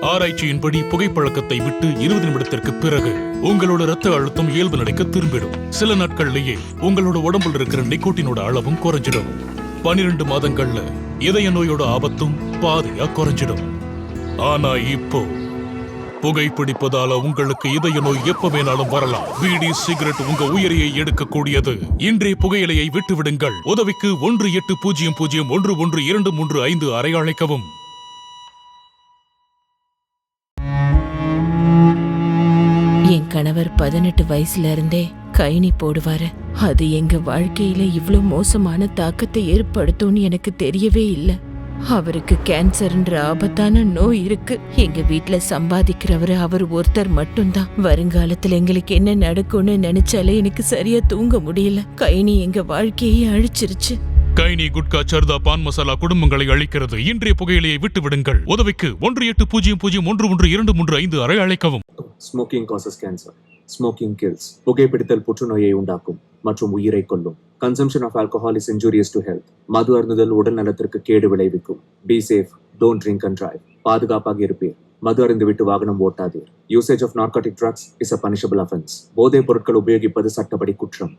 ஆராய்ச்சியின்படி புகைப்பழக்கத்தை விட்டு 20 நிமிடத்திற்கு பிறகு உங்களோட ரத்த அழுத்தம் இயல்பு நிலைக்கு திரும்பிடும். சில நாட்கள்லயே உங்களோட உடம்புல இருக்கிற நிக்கோட்டினோட அளவும் குறைஞ்சிடும். 12 மாதங்கள்ல இதய நோயோட ஆபத்தும் பாதியா குறைஞ்சிடும். ஆனா இப்போ புகைப்பிடிப்பதால உங்களுக்கு இதய நோய் எப்ப வேணாலும் வரலாம். பீடி சிகரெட் உங்க உயிரையை எடுக்கக்கூடியது. இன்றைய புகையிலையை விட்டு விடுங்கள். உதவிக்கு 18001123 அழைக்கவும். என் கணவர் 18 வயசுல இருந்தே கைனி போடுவாரு. அது எங்க வாழ்க்கையில இவ்ளோ மோசமான தாக்கத்தை ஏற்படுத்தும்னு எனக்கு தெரியவே இல்லை. அவருக்கு கேன்சர்ன்ற ஆபத்தான நோய் இருக்கு. எங்க வீட்ல சம்பாதிக்கிறவரு அவர் ஒருத்தர் மட்டும்தான். வருங்காலத்துல எங்களுக்கு என்ன நடக்கும்னு நினைச்சாலே எனக்கு சரியா தூங்க முடியல. கைனி எங்க வாழ்க்கையை அழிச்சிருச்சு. கைனி, குட்கா, சர்தா, பான் மசாலா குடும்பங்களை அழிக்கிறது. இன்றைய புகையிலையை விட்டு விடுங்கள். உதவிக்கு 18001123 அழைக்கவும். Smoking causes cancer. Smoking kills. புகைப்பிடித்தல் புற்றுநோயை உண்டாக்கும் மற்றும் உயிரை கொல்லும். Consumption of alcohol is injurious to health. மது அருந்துதல் உடல் நலத்திற்கு கேடு விளைவிக்கும். Be safe. Don't drink and drive. பாதுகாப்பாக இருப்பீர். மது அருந்துவிட்டு வாகனம் ஓட்டாதீர். Usage of narcotic drugs is a punishable offense. போதைப் பொருட்கள் உபயோகிப்பது சட்டப்படி குற்றம்.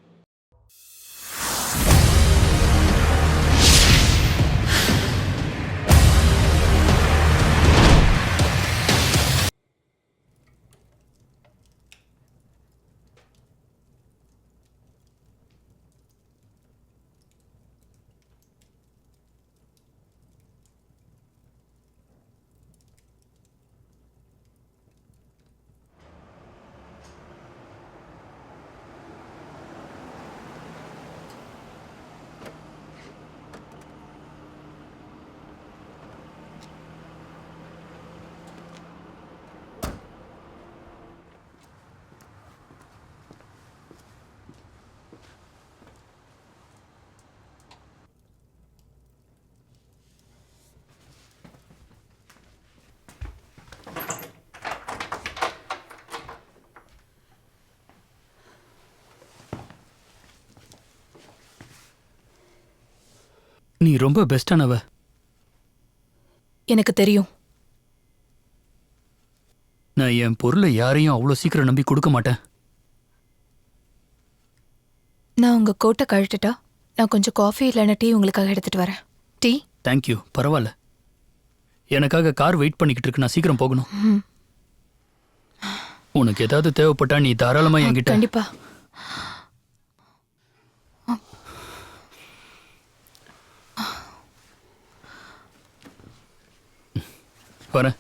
நீ ரொம்ப பெஸ்டானவ. எனக்கு தெரியும். நான் என் பொருளை யாரையும் அவ்வளோ சீக்கிரம் நம்பி கொடுக்க மாட்டேன். நான் உங்க கோட்டை கழட்டுட்டா நான் கொஞ்சம் காஃபி இல்லைன்னா டீ உங்களுக்காக எடுத்துட்டு வரேன். டீ? தேங்க்யூ, பரவாயில்ல. எனக்காக கார் வெயிட் பண்ணிக்கிட்டு இருக்கு. நான் சீக்கிரம் போகணும். உனக்கு ஏதாவது தேவைப்பட்டா நீ தாராளமா என்கிட்ட. கண்டிப்பா. வரேன்.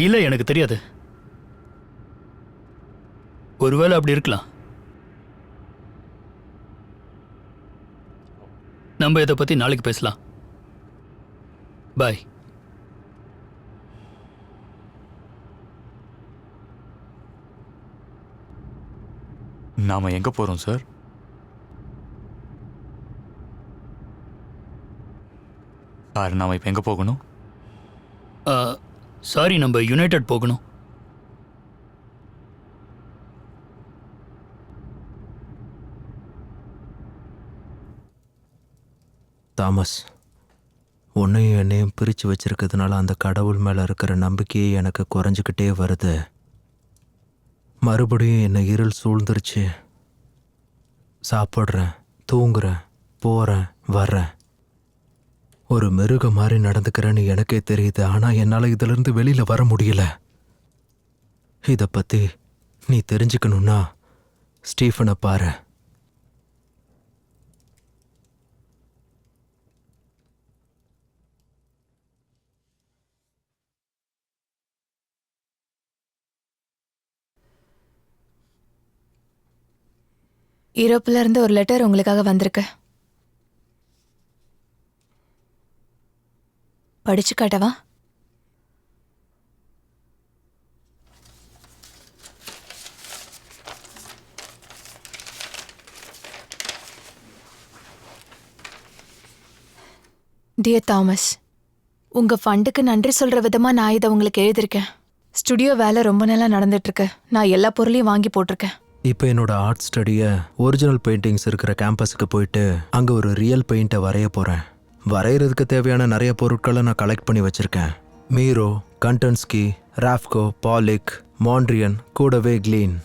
இல்லை, எனக்கு தெரியாது. ஒருவேளை அப்படி இருக்கலாம். நம்ம இதை பற்றி நாளைக்கு பேசலாம். பாய். நாம எங்க போறோம் சார்? சார் நாம இப்போ எங்க போகணும்? சாரி, நம்ம யுனைடெட் போகணும். தாமஸ், உன்னையும் என்னையும் பிரித்து வச்சிருக்கிறதுனால அந்த கடவுள் மேலே இருக்கிற நம்பிக்கையே எனக்கு குறைஞ்சிக்கிட்டே வருது. மறுபடியும் என்னை இருள் சூழ்ந்துருச்சு. சாப்பிட்றேன், தூங்குறேன், போகிறேன், வர்றேன். ஒரு மிருகம் மாதிரி நடந்துக்கிறேன்னு எனக்கே தெரியுது. ஆனால் என்னால் இதிலிருந்து வெளியில் வர முடியல. இதை பற்றி நீ தெரிஞ்சுக்கணுன்னா ஸ்டீஃபனை பாரு. யூரோப்ல இருந்து ஒரு லெட்டர் உங்களுக்காக வந்திருக்கு. படிச்சு காட்டவா? டியர் தாமஸ், உங்க ஃபண்டுக்கு நன்றி சொல்ற விதமா நான் இதை உங்களுக்கு எழுதியிருக்கேன். ஸ்டுடியோ வேலை ரொம்ப நாளா நடந்துட்டு இருக்கு. நான் எல்லா பொருளையும் வாங்கி போட்டிருக்கேன். இப்போ என்னோட ஆர்ட் ஸ்டடியை ஒரிஜினல் பெயிண்டிங்ஸ் இருக்கிற கேம்பஸுக்கு போயிட்டு அங்கே ஒரு ரியல் பெயிண்ட்டை வரைய போகிறேன். வரைகிறதுக்கு தேவையான நிறைய பொருட்களை நான் கலெக்ட் பண்ணி வச்சுருக்கேன். மீரோ, கண்டன்ஸ்கி, ராஃப்கோ, பாலிக், மாண்ட்ரியன், கூடவே க்ளீன்.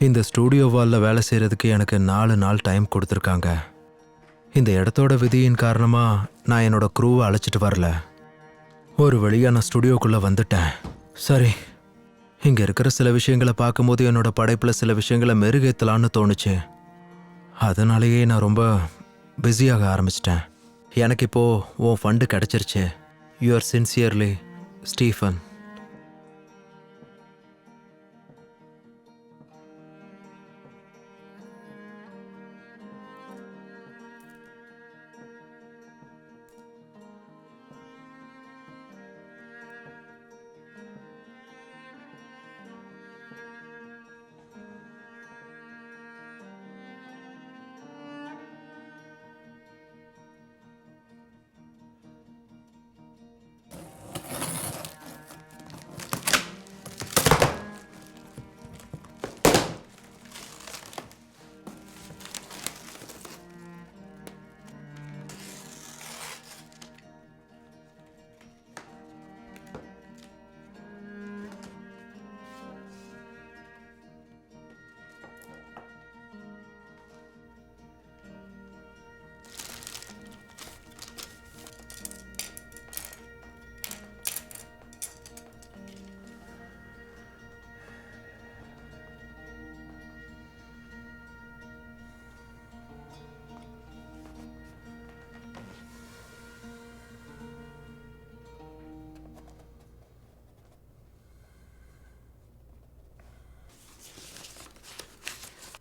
இந்த ஸ்டூடியோ வாலில் வேலை செய்கிறதுக்கு எனக்கு 4 நாள் டைம் கொடுத்துருக்காங்க. இந்த இடத்தோட விதியின் காரணமாக நான் என்னோட க்ரூவை அழைச்சிட்டு வரல. ஒரு வழியாக நான் ஸ்டுடியோக்குள்ளே வந்துட்டேன். சரி, இங்கே இருக்கிற சில விஷயங்களை பார்க்கும்போது என்னோட படைப்பில் சில விஷயங்களை மெருகேற்றலான்னு தோணுச்சு. அதனாலேயே நான் ரொம்ப பிஸியாக ஆரம்பிச்சிட்டேன். எனக்கு இப்போது உன் ஃபண்டு கிடச்சிருச்சு. Your sincerely Stephen.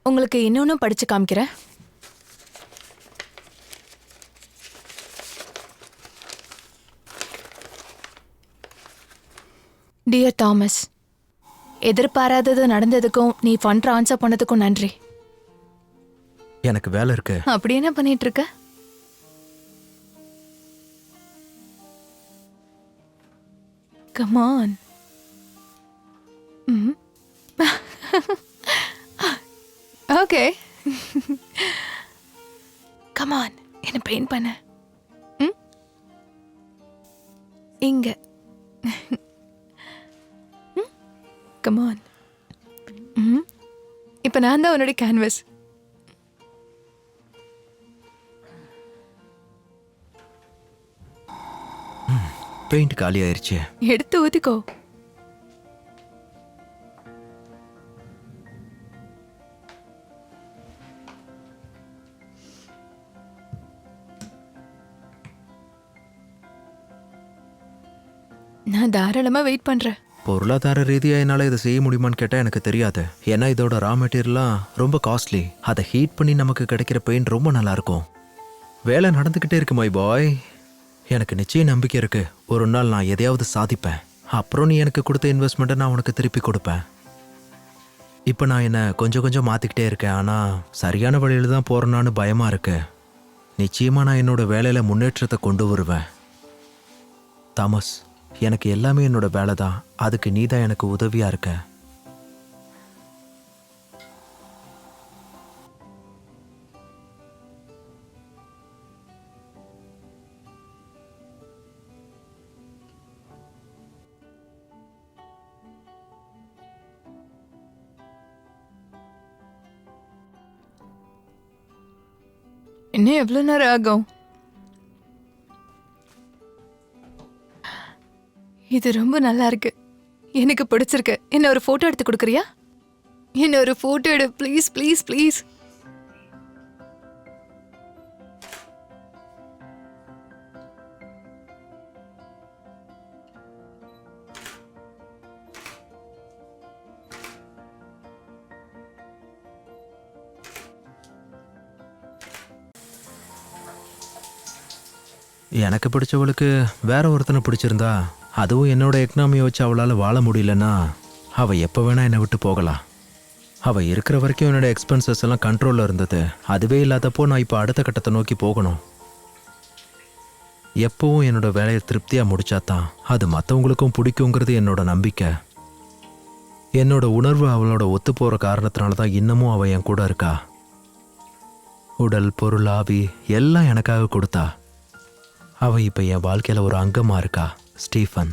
உங்களுக்கு இன்னொன்னும் படிச்சு காமிக்கிறேன். டியர் தாமஸ், எதிர்பாராதது நடந்ததுக்கும் நீ ஃபண்ட் ட்ரான்ஸ்ஃபர் பண்ணதுக்கும் நன்றி. எனக்கு வேலை இருக்கு. அப்படி என்ன பண்ணிட்டு இருக்க? Come on. Okay. Come on. என்ன பெயிண்ட் பண்ண. இங்க. Come on. இப்போ நான் தான் உன்னோட கேன்வஸ். பெயிண்ட் காலி ஆயிருச்சு. எடுத்து ஊத்திக்கோ. நான் தாராளமா வெயிட் பண்றேன். பொருளாதார ரீதியாக என்னால் இதை செய்ய முடியுமான்னு கேட்டால் எனக்கு தெரியாது. ஏன்னா இதோட ரா மெட்டீரியல்லாம் ரொம்ப காஸ்ட்லி. அதை ஹீட் பண்ணி நமக்கு கிடைக்கிற பெயிண்ட் ரொம்ப நல்லா இருக்கும். வேலை நடந்துக்கிட்டே இருக்கு மை பாய். எனக்கு நிச்சயம் நம்பிக்கை இருக்கு, ஒரு நாள் நான் எதையாவது சாதிப்பேன். அப்புறம் நீ எனக்கு கொடுத்த இன்வெஸ்ட்மெண்ட்டை நான் உனக்கு திருப்பி கொடுப்பேன். இப்போ நான் என்னை கொஞ்சம் கொஞ்சம் மாற்றிக்கிட்டே இருக்கேன், ஆனால் சரியான வழியில் தான் போகிறேனான்னு பயமாக இருக்கு. நிச்சயமாக நான் என்னோட வேலையில் முன்னேற்றத்தை கொண்டு வருவேன். தாமஸ், எனக்கு எல்லாமே என்னோட வேலை தான், அதுக்கு நீ தான் எனக்கு உதவியாக இருக்க. இன்னும் எவ்வளோ நேரம் ஆகும்? இது ரொம்ப நல்லா இருக்கு, எனக்கு பிடிச்சிருக்கு. என்ன ஒரு போட்டோ எடுத்து கொடுக்குறியா? என்ன ஒரு போட்டோ எடு ப்ளீஸ் ப்ளீஸ் ப்ளீஸ். எனக்கு பிடிச்சவளுக்கு வேற ஒருத்தனை பிடிச்சிருந்தா, அதுவும் என்னோட எக்கனாமியை வச்சு அவளால் வாழ முடியலன்னா அவள் எப்போ வேணா என்னை விட்டு போகலாம். அவள் இருக்கிற வரைக்கும் என்னோட எக்ஸ்பென்சஸ் எல்லாம் கண்ட்ரோலில் இருந்தது. அதுவே இல்லாதப்போ நான் இப்போ அடுத்த கட்டத்தை நோக்கி போகணும். எப்பவும் என்னோட வேலையை திருப்தியாக முடிச்சாதான் அது மற்றவங்களுக்கும் பிடிக்குங்கிறது என்னோட நம்பிக்கை. என்னோட உணர்வு அவளோட ஒத்து போகிற காரணத்தினால தான் இன்னமும் அவள் என் கூட இருக்கா. உடல், பொருள், ஆவி எல்லாம் எனக்காக கொடுத்தா. அவள் இப்போ என் வாழ்க்கையில் ஒரு அங்கமாக இருக்கா. ஸ்டீஃபன்,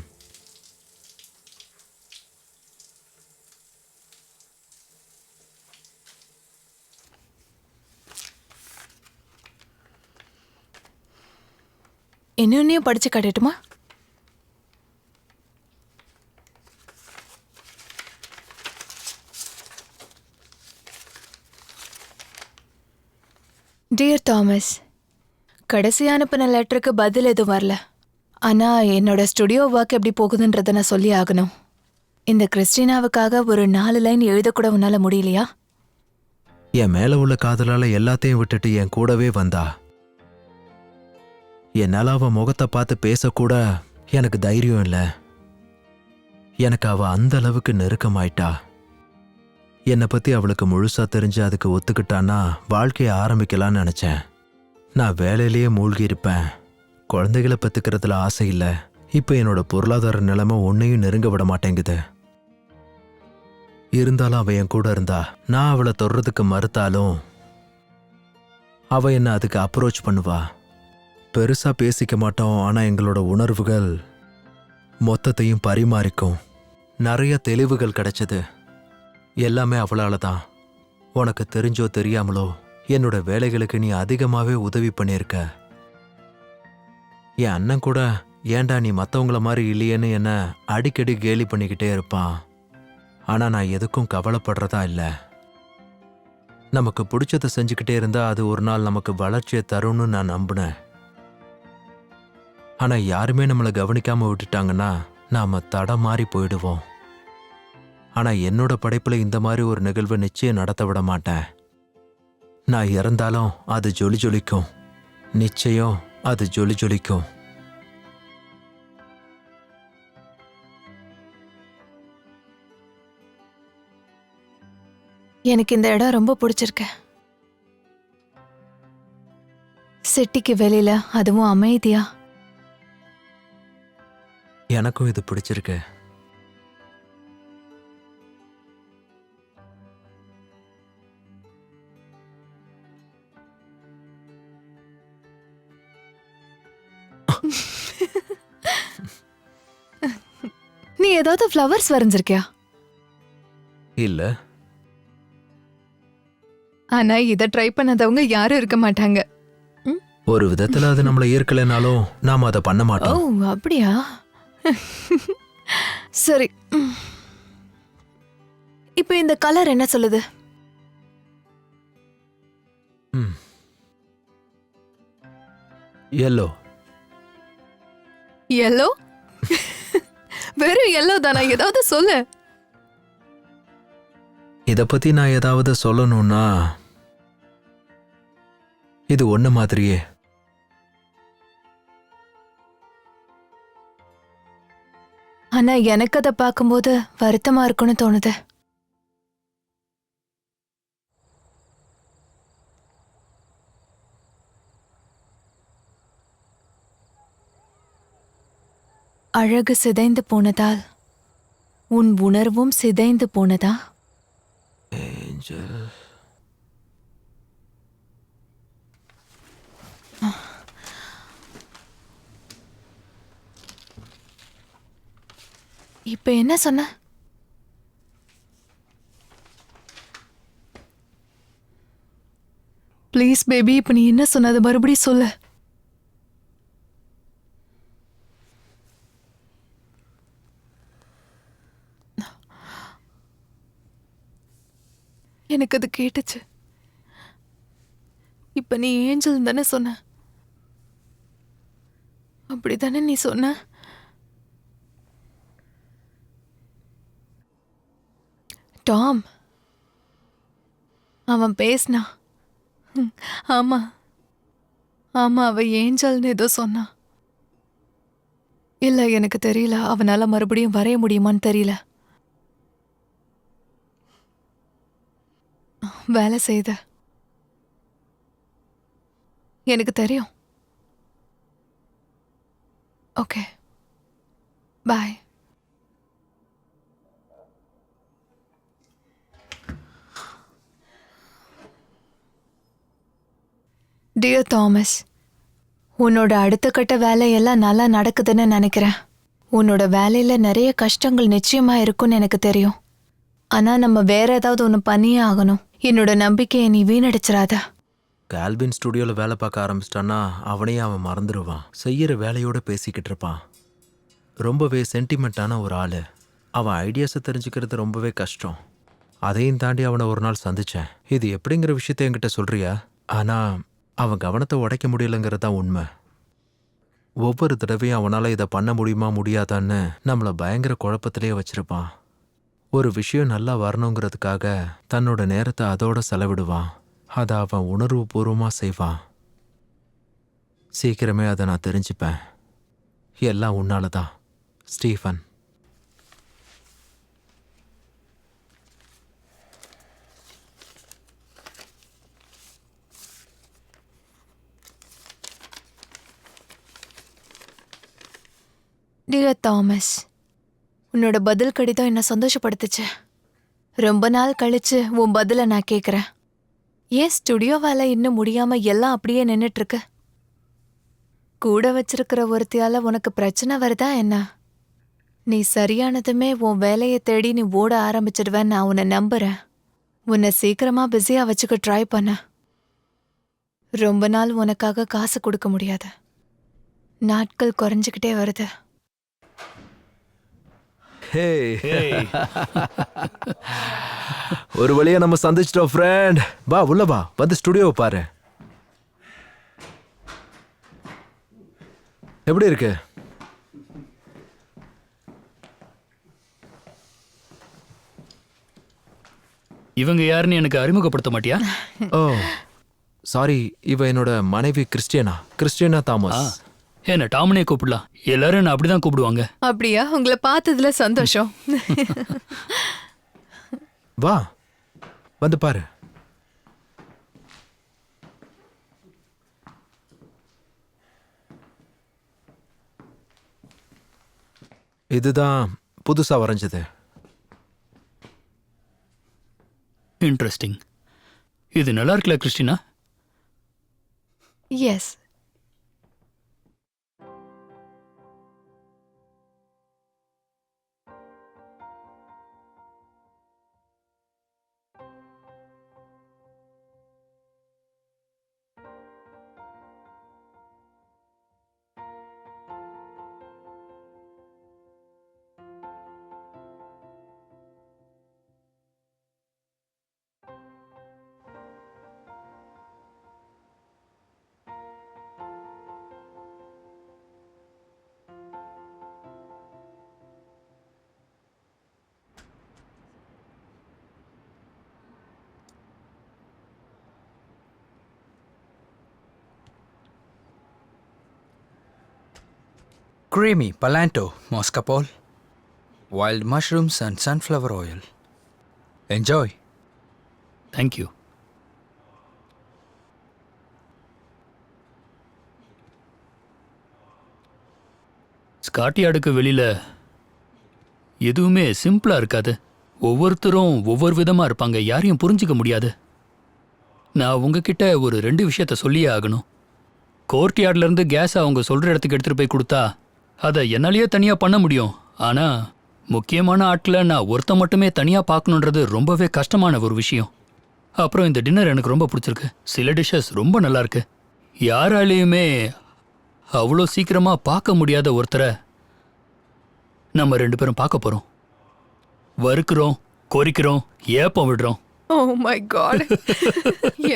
இன்னொன்னையும் படிச்சு காட்டட்டுமா? டியர் தாமஸ், கடைசியா அனுப்பின லெட்டருக்கு பதில் எதுவும் வரல. ஆனா என்னோட ஸ்டுடியோ ஒர்க் எப்படி போகுதுன்றத நான் சொல்லி ஆகணும். இந்த கிறிஸ்டினாவுக்காக ஒரு 4 லைன் எழுதக்கூட உன்னால முடியலையா? என் மேலே உள்ள காதலால் எல்லாத்தையும் விட்டுட்டு என் கூடவே வந்தா. என்னால் அவள் முகத்தை பார்த்து பேசக்கூட எனக்கு தைரியம் இல்லை. எனக்கு அவள் அந்த அளவுக்கு நெருக்கமாயிட்டா. என்னை பற்றி அவளுக்கு முழுசாக தெரிஞ்சு அதுக்கு ஒத்துக்கிட்டான்னா வாழ்க்கையை ஆரம்பிக்கலான்னு நினச்சேன். நான் வேலையிலேயே மூழ்கி இருப்பேன். குழந்தைகளை பெற்றுக்கிறதுல ஆசை இல்லை. இப்போ என்னோட பொருளாதார நிலைமை ஒன்றையும் நெருங்க விட மாட்டேங்குது. இருந்தாலும் அவள் என் கூட இருந்தா. நான் அவளை தொடுறதுக்கு மறுத்தாலும் அவள் என்னை அதுக்கு அப்ரோச் பண்ணுவா. பெருசாக பேசிக்க மாட்டோம், ஆனால் எங்களோட உணர்வுகள் மொத்தத்தையும் பரிமாறிக்கும். நிறைய தெளிவுகள் கிடைச்சது. எல்லாமே அவளால தான். உனக்கு தெரிஞ்சோ தெரியாமலோ என்னோட வேலைகளுக்கு நீ அதிகமாகவே உதவி பண்ணியிருக்க. என் அண்ணன் கூட ஏன்டா நீ மற்றவங்கள மாதிரி இல்லையேன்னு என்ன அடிக்கடி கேலி பண்ணிக்கிட்டே இருப்பான். ஆனால் நான் எதுக்கும் கவலைப்படுறதா இல்லை. நமக்கு பிடிச்சதை செஞ்சுக்கிட்டே இருந்தா அது ஒரு நாள் நமக்கு வளர்ச்சியை தரும்னு நான் நம்பினேன். ஆனால் யாருமே நம்மளை கவனிக்காம விட்டுட்டாங்கன்னா நாம தடமாறி போயிடுவோம். ஆனால் என்னோட படைப்பில் இந்த மாதிரி ஒரு நிகழ்வை நிச்சயம் நடத்த விட மாட்டேன். நான் இறந்தாலும் அது ஜொலி ஜொலிக்கும். நிச்சயம் அது ஜொலி ஜொலிக்கும். எனக்கு இந்த இடம் ரொம்ப பிடிச்சிருக்கு. சிட்டிக்கு வெளியில, அதுவும் அமைதியா. எனக்கும் இது பிடிச்சிருக்கு. நீ ஏதாவது ஃப்ளவர்ஸ் வரைஞ்சிருக்கியா? இல்ல. ஆனா இத ட்ரை பண்ணாதவங்க யாரும் இருக்க மாட்டாங்க. ஒரு விதத்துல அது நம்மளை ஈர்க்கலைனாலும் நாம அதை பண்ண ஓ மாட்டோம். அப்படியா? சரி, இப்போ இந்த கலர் என்ன சொல்லுது? எல்லோ. எல்லோ? வெறும் எல்லோ தானா? ஏதாவது சொல்லு. இத பத்தி நான் ஏதாவது சொல்லணும்னா இது ஒண்ணு மாதிரியே ஆனா எனக்கு அதை பார்க்கும்போது வருத்தமா இருக்குன்னு தோணுது. அழகு சிதைந்து போனதால் உன் உணர்வும் சிதைந்து போனதா? ஏஞ்சல், இப்ப என்ன சொன்ன? ப்ளீஸ் பேபி, இப்ப நீ என்ன சொன்னது மறுபடியும் சொல்லு. எனக்கு அது கேட்டுச்சு. இப்ப நீ ஏஞ்சல் தானே சொன்ன? அப்படிதானே நீ சொன்ன? டாம், அவன் பேசினா. ஆமா ஆமா, அவ ஏஞ்சல்னு ஏதோ சொன்னான். இல்ல, எனக்கு தெரியல. அவனால மறுபடியும் வரைய முடியுமான்னு தெரியல. வேலை செய்த எனக்கு தெரியும். ஓகே, பாய். டியர் தாமஸ், உன்னோட அடுத்த கட்ட வேலையெல்லாம் நல்லா நடக்குதுன்னு நினைக்கிறேன். உன்னோட வேலையில நிறைய கஷ்டங்கள் நிச்சயமா இருக்கும்னு எனக்கு தெரியும். ஆனா நம்ம வேற ஏதாவது ஒன்று பண்ணியே ஆகணும். என்னோட நம்பிக்கையை நீ வீணடிச்சிடாத. கால்வின் ஸ்டுடியோவில் வேலை பார்க்க ஆரம்பிச்சிட்டான்னா அவனையே அவன் மறந்துடுவான். செய்கிற வேலையோட பேசிக்கிட்டு இருப்பான். ரொம்பவே சென்டிமெண்ட்டான ஒரு ஆள். அவன் ஐடியாஸை தெரிஞ்சுக்கிறது ரொம்பவே கஷ்டம். அதையும் தாண்டி அவனை ஒரு நாள் சந்தித்தேன். இது எப்படிங்கிற விஷயத்த என்கிட்ட சொல்கிறியா? ஆனால் அவன் கவனத்தை உடைக்க முடியலைங்கிறது தான் உண்மை. ஒவ்வொரு தடவையும் அவனால் இதை பண்ண முடியுமா முடியாதான்னு நம்மளை பயங்கர குழப்பத்திலேயே வச்சிருப்பான். ஒரு விஷயம் நல்லா வரணுங்கிறதுக்காக தன்னோட நேரத்தை அதோட செலவிடுவான். அதை அவன் உணர்வு பூர்வமாக செய்வான். சீக்கிரமே அதை நான் தெரிஞ்சுப்பேன். எல்லாம் உன்னால தான், ஸ்டீஃபன். டியர் தாமஸ், உன்னோட பதில் கடிதம் என்ன சந்தோஷப்படுத்துச்சு. ரொம்ப நாள் கழிச்சு உன் பதிலை நான் கேட்குறேன். ஏன் ஸ்டுடியோ வேலை இன்னும் முடியாம எல்லாம் அப்படியே நின்றுட்டு இருக்கு? கூட வச்சிருக்கிற ஒருத்தியால உனக்கு பிரச்சனை வருதா என்ன? நீ சரியானதுமே உன் வேலையை தேடி நீ ஓட ஆரம்பிச்சிடுவேன்னு நான் உன்னை நம்புறேன். உன்னை சீக்கிரமா பிஸியா வச்சுக்க ட்ரை பண்ண. ரொம்ப நாள் உனக்காக காசு கொடுக்க முடியாது. நாட்கள் குறைஞ்சிக்கிட்டே வருது. ஒரு வழியா நம்ம சந்திச்சிட்டோம் ஃப்ரெண்ட். வா உள்ள வா, வந்து ஸ்டுடியோவை பாரு. எப்படி இருக்கு? இவங்க யாருன்னு எனக்கு அறிமுகப்படுத்த மாட்டியா? ஓ சாரி, இவ என்னோட மனைவி கிறிஸ்டியனா தாமஸ். என்ன டாமனே கூப்பிடலாம். எல்லாரும் என்ன அப்படிதான் கூப்பிடுவாங்க. அப்படியா? உங்களை பார்த்ததுல சந்தோஷம். வா வந்து பாரு. இதுதான் புதுசா வரைஞ்சது. இன்ட்ரெஸ்டிங். இது நல்லா இருக்குல்ல Christina? Yes. Creamy Palanto Moscapol. wild mushrooms and sunflower oil. Enjoy. Thank you. ஸ்காட்யார்டுக்கு வெளியில எதுவுமே சிம்பிளா இருக்காது. ஒவ்வொருத்தரும் ஒவ்வொரு விதமா இருப்பாங்க. யாரையும் புரிஞ்சுக்க முடியாது. நான் உங்ககிட்ட ஒரு 2 விஷயத்த சொல்லியே ஆகணும். கோர்ட்யார்ட்ல இருந்து கேஸை அவங்க சொல்ற இடத்துக்கு எடுத்துட்டு போய் கொடுத்தா அதை என்னாலேயே தனியா பண்ண முடியும். ஆனா முக்கியமான ஆட்களை நான் ஒருத்த மட்டுமே தனியா பார்க்கணுன்றது ரொம்பவே கஷ்டமான ஒரு விஷயம். அப்புறம் இந்த டின்னர் எனக்கு ரொம்ப பிடிச்சிருக்கு. சில டிஷ்ஷஸ் ரொம்ப நல்லா இருக்கு. யாராலையுமே அவ்வளோ சீக்கிரமா பார்க்க முடியாத ஒருத்தரை நம்ம 2 பேரும் பார்க்க போறோம். வறுக்கிறோம், கொறிக்கிறோம், ஏப்பம் விடுறோம். ஓ மை காட்,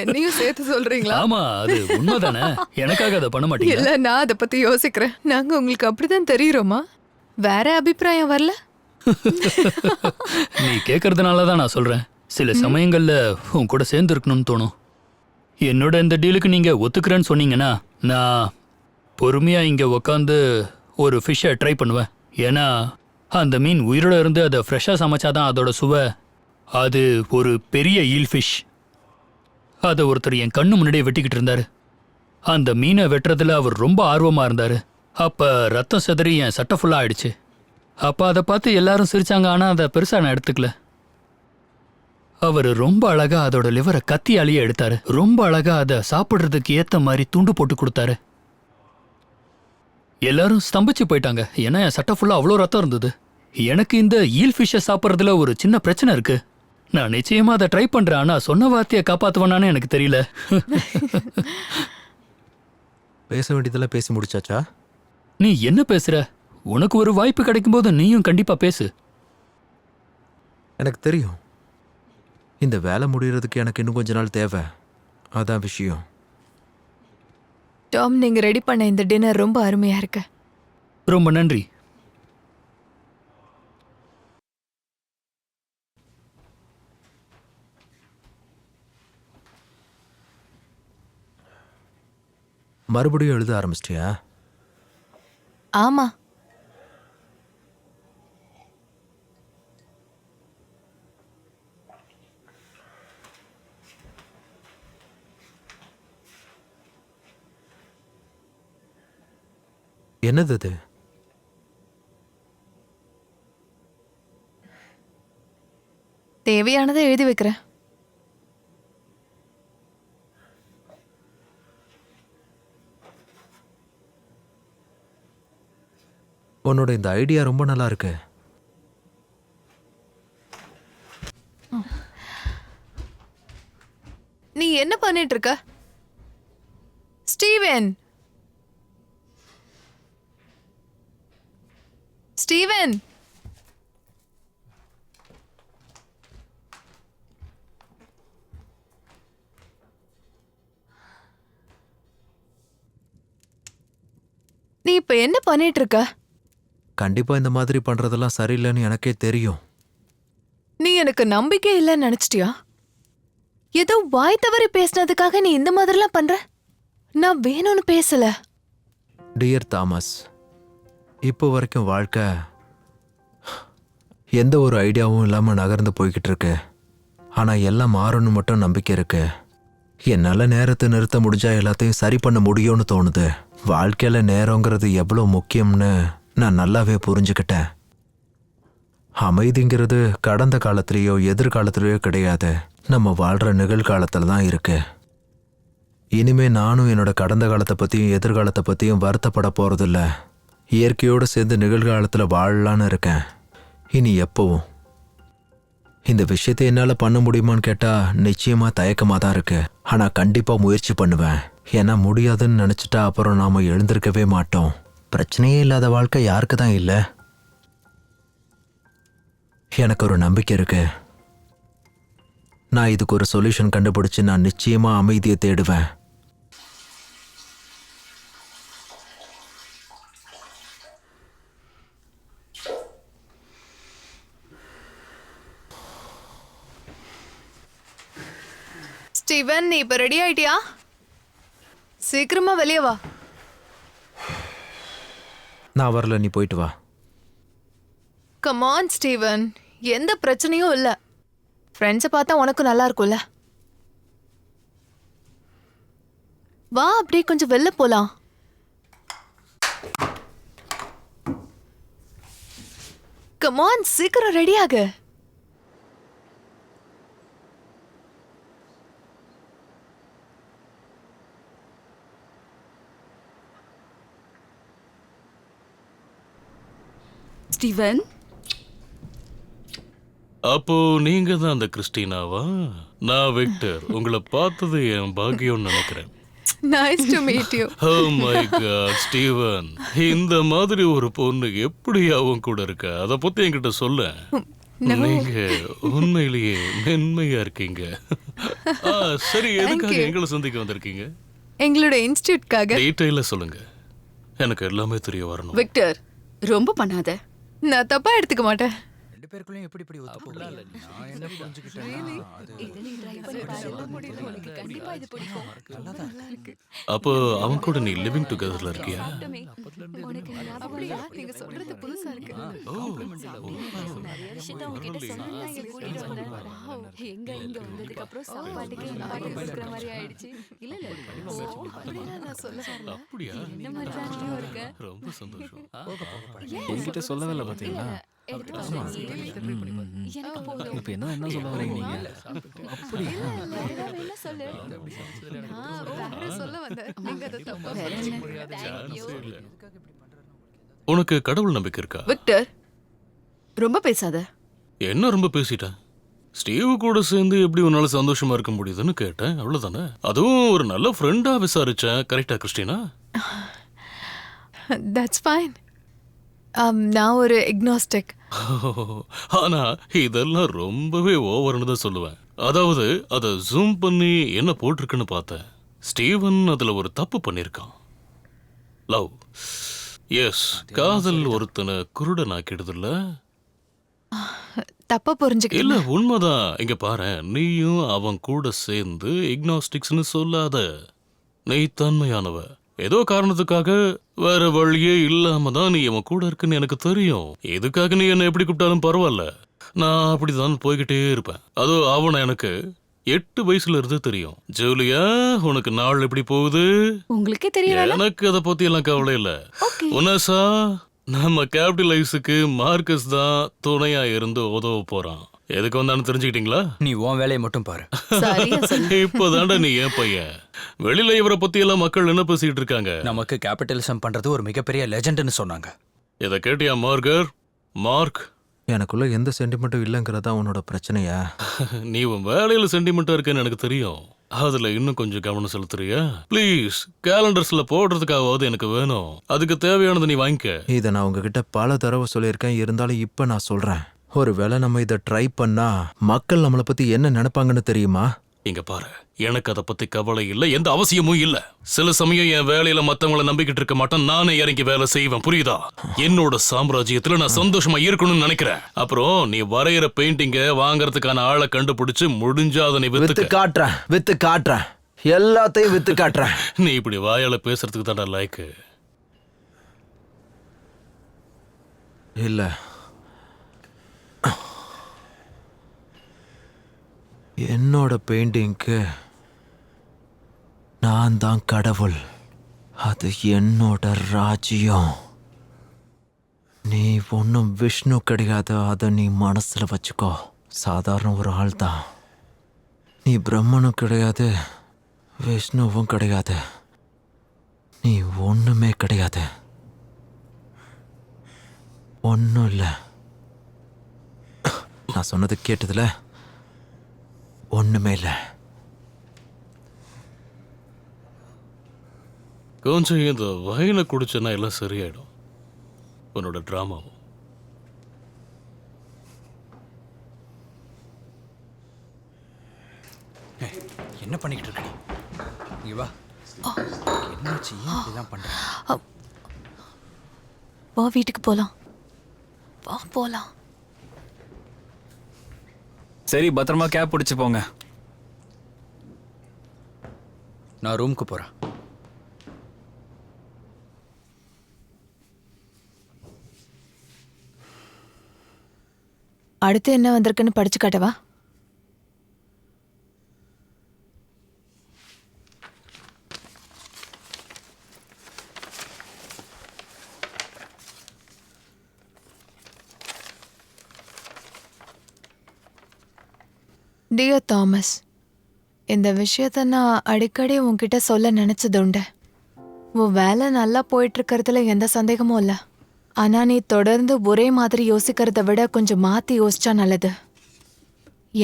என்னையும் சேர்த்து சொல்றீங்களா? ஆமா, அது உண்மைதானே. எனக்காக அதை பண்ண மாட்டீங்க? இல்ல, நான் அதை பத்தி யோசிக்கிறேன். நாங்க உங்களுக்கு அப்படிதான் தெரியுறோமா? வேற அபிப்பிராயம் வரல? நீ கேட்கறதுனால தான் நான் சொல்றேன். சில சமயங்கள்ல உன் கூட சேர்ந்து இருக்கணும்னு தோணும். என்னோட இந்த டீலுக்கு நீங்க ஒத்துக்கிறேன்னு சொன்னீங்கன்னா நான் பொறுமையா இங்க உக்காந்து ஒரு ஃபிஷ்ஷை ட்ரை பண்ணுவேன். ஏன்னா அந்த மீன் உயிரோட இருந்து அதை ஃப்ரெஷ்ஷாக சமைச்சாதான் அதோட சுவை. அது ஒரு பெரிய ஈல் ஃபிஷ். அதை ஒருத்தர் என் கண்ணு முன்னாடியே வெட்டிக்கிட்டு இருந்தாரு. அந்த மீனை வெட்டுறதுல அவர் ரொம்ப ஆர்வமா இருந்தாரு. அப்ப ரத்தம் சிதறி என் சட்டை ஃபுல்லா ஆயிடுச்சு. அப்ப அதை பார்த்து எல்லாரும் சிரிச்சாங்க. ஆனா அதை பெருசா நான் எடுத்துக்கல. அவர் ரொம்ப அழகா அதோட லிவரை கத்தியாலேயே எடுத்தாரு. ரொம்ப அழகா அதை சாப்பிடுறதுக்கு ஏத்த மாதிரி துண்டு போட்டு கொடுத்தாரு. எல்லாரும் ஸ்தம்பிச்சு போயிட்டாங்க. ஏன்னா என் சட்டை ஃபுல்லா அவ்வளோ ரத்தம் இருந்தது. எனக்கு இந்த ஈல் ஃபிஷ்ஷை சாப்பிட்றதுல ஒரு சின்ன பிரச்சனை இருக்கு. நான் நிச்சயமா அதை ட்ரை பண்றேன். ஆனா சொன்ன வார்த்தையை காப்பாத்துவானான்னு எனக்கு தெரியல. பேச வேண்டியதெல்லாம் பேசி முடிச்சாச்சா? நீ என்ன பேசுற? உனக்கு ஒரு வாய்ப்பு கிடைக்கும் போது நீயும் கண்டிப்பா பேசு. எனக்கு தெரியும், இந்த வேலை முடியறதுக்கு எனக்கு இன்னும் கொஞ்ச நாள் தேவை. அதான் விஷயம். டாம், நீங்க ரெடி பண்ண இந்த டின்னர் ரொம்ப அருமையா இருக்கு. ரொம்ப நன்றி. மறுபடியும் எழுத ஆரம்பிச்சிட்டியா? ஆமா, என்னது அது? தேவையானதை எழுதி வைக்கிறேன். உன்னோட இந்த ஐடியா ரொம்ப நல்லா இருக்கு. நீ என்ன பண்ணிட்டு இருக்க ஸ்டீவன்? ஸ்டீவன், நீ இப்ப என்ன பண்ணிட்டு இருக்க? கண்டிப்பா இந்த மாதிரி பண்றதெல்லாம் சரியில்லைன்னு எனக்கே தெரியும். நீ எனக்கு நம்பிக்கை இல்லைன்னு நினைச்சிட்டியா? ஏதோ வாய் தவறி பேசினதுக்காக நீ இந்த மாதிரிலாம் பண்ற? நான் வேணும்னு பேசல. டியர் தாமஸ், இப்போ வரைக்கும் வாழ்க்கை எந்த ஒரு ஐடியாவும் இல்லாமல் நகர்ந்து போய்கிட்டு இருக்கு. ஆனால் எல்லாம் மாறணும் மட்டும் நம்பிக்கை இருக்கு. என்னால் நேரத்தை நிறுத்த முடிஞ்சா எல்லாத்தையும் சரி பண்ண முடியும்னு தோணுது. வாழ்க்கையில் நேரங்கிறது எவ்வளோ முக்கியம்னு நான் நல்லாவே புரிஞ்சுக்கிட்டேன். அமைதிங்கிறது கடந்த காலத்திலேயோ எதிர்காலத்திலேயோ கிடையாது, நம்ம வாழ்கிற நிகழ்காலத்தில் தான் இருக்கு. இனிமே நானும் என்னோட கடந்த காலத்தை பற்றியும் எதிர்காலத்தை பற்றியும் வருத்தப்பட போகிறதில்ல. இயற்கையோடு சேர்ந்து நிகழ்காலத்தில் வாழலான்னு இருக்கேன். இனி எப்பவும் இந்த விஷயத்தை என்னால் பண்ண முடியுமான்னு கேட்டால் நிச்சயமாக தயக்கமாக தான் இருக்கு. ஆனால் கண்டிப்பாக முயற்சி பண்ணுவேன். ஏன்னா முடியாதுன்னு நினச்சிட்டா அப்புறம் நாம் எழுந்திருக்கவே மாட்டோம். பிரச்சனையே இல்லாத வாழ்க்கை யாருக்கு தான் இல்லை? எனக்கு ஒரு நம்பிக்கை இருக்கு. நான் இதுக்கு ஒரு சொல்யூஷன் கண்டுபிடிச்சு நான் நிச்சயமாக அமைதியை தேடுவேன். ஸ்டீவன், நீ இப்ப ரெடி ஆயிட்டியா? சீக்கிரமா வெளியே வா. நான் வரல, நீ போயிட்டு வா. கமான் ஸ்டீவன், எந்த பிரச்சனையும் இல்ல. ஃப்ரெண்ட்ஸை பார்த்தா உனக்கும் நல்லா இருக்கும்ல. வா, அப்படியே கொஞ்சம் வெளில போலாம். கமான், சீக்கிரம் ரெடி ஆகு. ஸ்டீவன், அப்போ நீங்க தான் அந்த கிறிஸ்டினாவா? நான் விக்டர். உங்களை பார்த்தது என் பாக்கியம்னு நினைக்கிறேன். Nice to meet you. Oh my god Steven, இந்த மாதிரி ஒரு பொண்ணு எப்படி அவன் கூட இருக்க? அத பத்தி என்கிட்ட சொல்ல. நீங்க உண்மையிலேயே மென்மையா இருக்கீங்க. சரி, எதுக்காக எங்களை சந்திக்க வந்திருக்கீங்க? எங்களோட இன்ஸ்டிடியூட்காக. டீடைலா சொல்லுங்க, எனக்கு எல்லாமே தெரிய வரணும். விக்டர், ரொம்ப பண்ணாத. நான் தப்பா எடுத்துக்க மாட்டேன். ரெண்டு பேருக்குள்ளேயும் எப்படி இப்படி ஒத்து போகல? நான் என்ன புரிஞ்சுக்கிட்டேன்னா அப்போ அவன் கூட நீ லிவிங் டுகெதர்ல இருக்கியா? நீங்க சொல்றது புதுசா இருக்கு. அப்படியா? ரொம்ப சந்தோஷம். என்கிட்ட சொல்லவே இல்லை பாத்தீங்களா? இப்ப என்ன சொல்ல வரீங்க நீங்க? அப்படி சொல்ல வந்தேன். நீங்க அதை தப்பா சான்ஸே இல்ல. உனக்கு கடவுள் நம்பிக்கை இருக்கா? விக்டர், ரொம்ப பேசாத. என்ன ரொம்ப பேசிட்டேன்? ஸ்டீவ் கூட சேர்ந்து எப்படி உன்னால சந்தோஷமா இருக்க முடியுதுன்னு கேட்டேன், அவ்வளவுதானே. அதுவும் ஒரு நல்ல ஃப்ரெண்டா விசாரிச்சேன். கரெக்டா கிறிஸ்டினா? That's fine. நான் ஒரு இக்னாஸ்டிக். ஆனா இதெல்லாம் ரொம்பவே ஓவர்னு தான் சொல்லுவேன். அதாவது அதை ஜூம் பண்ணி என்ன போட்டிருக்குன்னு பார்த்தேன். ஸ்டீவன் அதுல ஒரு தப்பு பண்ணிருக்கான். லவ், எஸ், காதல் ஒருத்தனை குருடனாக்கிடுதுல்ல. தப்பா புரிஞ்சுக்க. இல்ல, உண்மைதான். இங்க பாரு, நீயும் அவன் கூட சேர்ந்து இக்னாஸ்டிக்ஸ்னு சொல்லாத. நீ தன்மையானவ. ஏதோ காரணத்துக்காக வேற வழியே இல்லாம தான் நீ அவன் கூட இருக்குன்னு எனக்கு தெரியும். இதுக்காக நீ என்ன எப்படி கூப்பிட்டாலும் பரவாயில்ல, நான் அப்படிதான் போய்கிட்டே இருப்பேன். அதோ அவனை எனக்கு 8 வயசுல இருந்து தெரியும். ஜூலியா, உனக்கு நாள் எப்படி போகுது? உங்களுக்கே தெரியல. எனக்கு அதை பத்தி எல்லாம் கவலை இல்ல. உனசா, நம்ம கேபிட்டலைஸுக்கு மார்க்கஸ் தான் துணையா இருந்து உதவ போறான். எதுக்கு வந்தான்னு தெரிஞ்சுக்கிட்டீங்களா? நீ உன் வேலையை மட்டும் பாரு. இப்பதான்டா நீ ஏன் பையன். வெளியில இவரை பத்தி எல்லாம் மக்கள் என்ன பேசிட்டு இருக்காங்க? நமக்கு கேபிட்டலிசம் பண்றது ஒரு மிகப்பெரிய லெஜெண்ட்னு சொன்னாங்க. இதை கேட்டியா மார்கர்? மார்க், எனக்குள்ள எந்த சென்டிமெண்ட்டும் இல்லைங்கிறதா உன்னோட பிரச்சனையா? நீ உன் வேலையில சென்டிமெண்டா இருக்கேன்னு எனக்கு தெரியும். அதுல இன்னும் கொஞ்சம் கவனம் செலுத்துறியா? ப்ளீஸ், கேலண்டர்ஸ்ல போடுறதுக்காவது எனக்கு வேணும். அதுக்கு தேவையானது நீ வாங்கிக்க. இதை நான் உங்ககிட்ட பல தடவை சொல்லியிருக்கேன். இருந்தாலும் இப்ப நான் சொல்றேன். ஒருவேளை நம்ம இதை ட்ரை பண்ணா மக்கள் நம்மளை பத்தி என்ன நினைப்பாங்கன்னு தெரியுமா? இங்க பாரு, எனக்கு அதை பத்தி கவலை இல்ல, எந்த அவசியமும் இல்ல. சில சமயம் என் வேலையில மத்தவங்கள நம்பிக்கிட்டு இருக்க மாட்டேன். நானே இறங்கி வேலை செய்வேன், புரியுதா? என்னோட சாம்ராஜ்யத்துல நான் சந்தோஷமா இருக்கணும்னு நினைக்கிறேன். அப்புறம் நீ வரைகிற பெயிண்டிங்க வாங்கறதுக்கான ஆளை கண்டுபிடிச்சு முடிஞ்சா அதை நீ வித்து காட்டுறேன். எல்லாத்தையும் வித்து காட்டுறேன். நீ இப்படி வாயால பேசுறதுக்கு தான்டா லைக்கு. இல்ல, என்னோட பெயிண்டிங்க்கு நான் தான் கடவுள். அது என்னோட ராஜ்யம். நீ ஒன்றும் விஷ்ணு கிடையாது, அதை நீ மனசுல வச்சுக்கோ. சாதாரண ஒரு ஆள் தான். நீ பிரம்மனும் கிடையாது, விஷ்ணுவும் கிடையாது. நீ ஒண்ணுமே கிடையாது. ஒன்றும் இல்லை. நான் சொன்னது கேட்டதுல? ஒண்ணுமே இல்லை. கொஞ்சம் இந்த வயனை குடிச்சனா எல்லாம் சரியாயிடும். உன்னோட டிராமாவும். என்ன பண்ணிக்கிட்டு இருக்க நீ? வா. என்னாச்சு? ஏன் இப்படிலாம் பண்ற? வா, வீட்டுக்கு போலாம். வா, போலாம். சரி, பத்திரமா கேப் பிடிச்சு போங்க. நான் ரூமுக்கு போறேன். அடுத்து என்ன வந்திருக்குன்னு படிச்சு காட்டவா? டியர் தாமஸ், இந்த விஷயத்த நான் அடிக்கடி உன்கிட்ட சொல்ல நினைச்சதுண்டு. உன் வேலை நல்லா போயிட்டு இருக்கிறதுல எந்த சந்தேகமும் இல்லை. ஆனா நீ தொடர்ந்து ஒரே மாதிரி யோசிக்கிறத விட கொஞ்சம் மாத்தி யோசிச்சா நல்லது.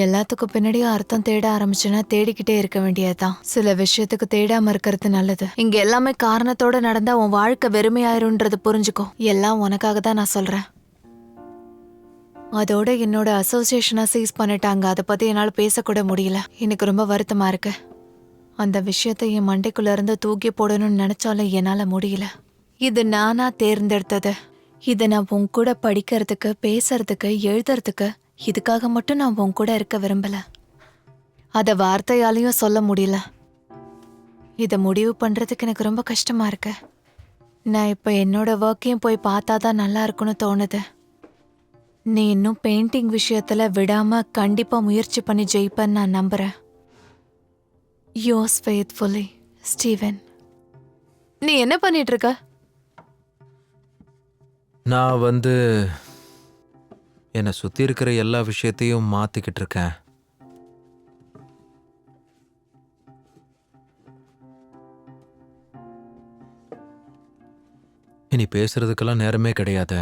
எல்லாத்துக்கும் பின்னாடியும் அர்த்தம் தேட ஆரம்பிச்சுன்னா தேடிக்கிட்டே இருக்க வேண்டியதுதான். சில விஷயத்துக்கு தேடாம இருக்கிறது நல்லது. இங்க எல்லாமே காரணத்தோட நடந்தா உன் வாழ்க்கை வெறுமையாயிரும்ன்றது புரிஞ்சுக்கோ. எல்லாம் உனக்காக தான் நான் சொல்றேன். அதோட என்னோட அசோசியேஷனை சீஸ் பண்ணிட்டாங்க. அதை பத்தி என்னால பேசக்கூட முடியல. எனக்கு ரொம்ப வருத்தமா இருக்கு. அந்த விஷயத்தை என் மண்டைக்குள்ள இருந்து தூக்கி போடணும்னு நினைச்சாலும் என்னால முடியல. இது நானா தேர்ந்தெடுத்தது. இதை நான் உன் கூட படிக்கிறதுக்கு, பேசுறதுக்கு, எழுதுறதுக்கு, இதுக்காக மட்டும் நான் உன் கூட இருக்க விரும்பல. அத வார்த்தையாலையும் சொல்ல முடியல. இதை முடிவு பண்றதுக்கு எனக்கு ரொம்ப கஷ்டமா இருக்கு. நான் இப்ப என்னோட ஒர்க்கையும் போய் பார்த்தாதான் நல்லா இருக்குன்னு தோணுது. நீ இன்னும் பெயிண்டிங் விஷயத்துல விடாம கண்டிப்பா முயற்சி பண்ணி ஜெயிப்பேன்னு நான் நம்புறேன். Yours faithfully, Steven. நீ என்ன பண்ணிட்டு இருக்க? நான் என்னை சுற்றி இருக்கிற எல்லா விஷயத்தையும் மாற்றிக்கிட்டு இருக்கேன். இனி பேசுறதுக்கெல்லாம் நேரமே கிடையாது.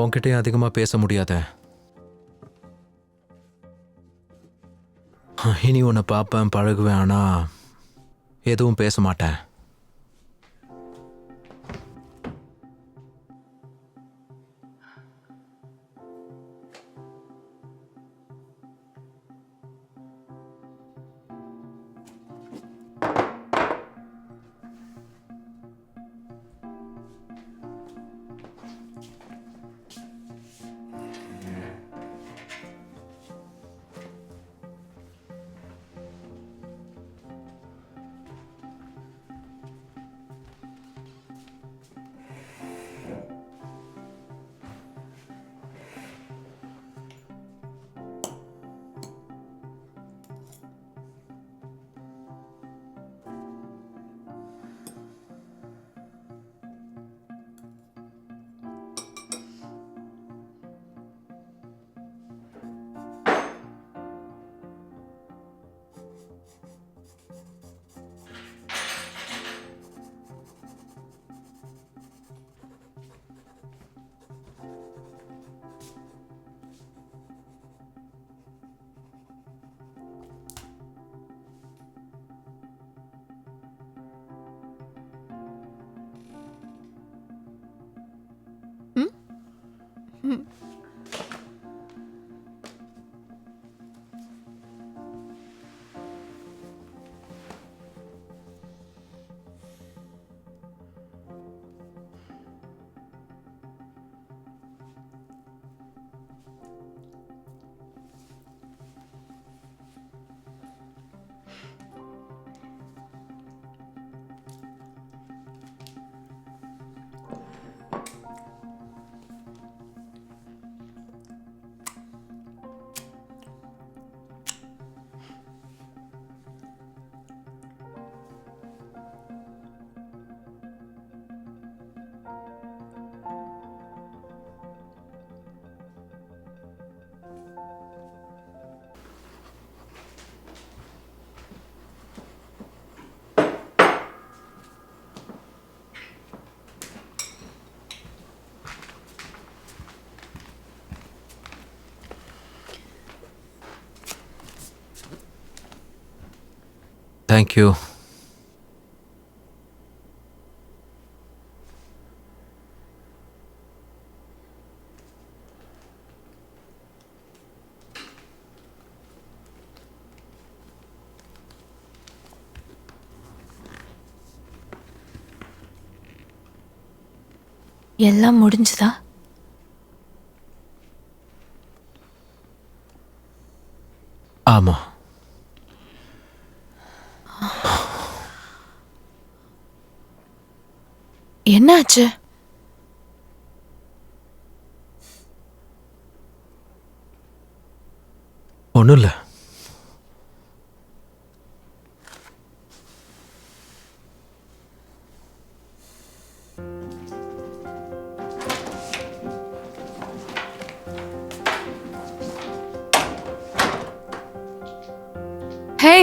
உன்கிட்டயும் அதிகமாக பேச முடியாத. இனி உன்னை பார்ப்பேன், பழகுவேன், ஆனால் எதுவும் பேச மாட்டேன். தேங்க்யூ. எல்லாம் முடிஞ்சுதா? ஆமா. என்ன என்னாச்சு? ஒன்றும் இல்லை. ஹே,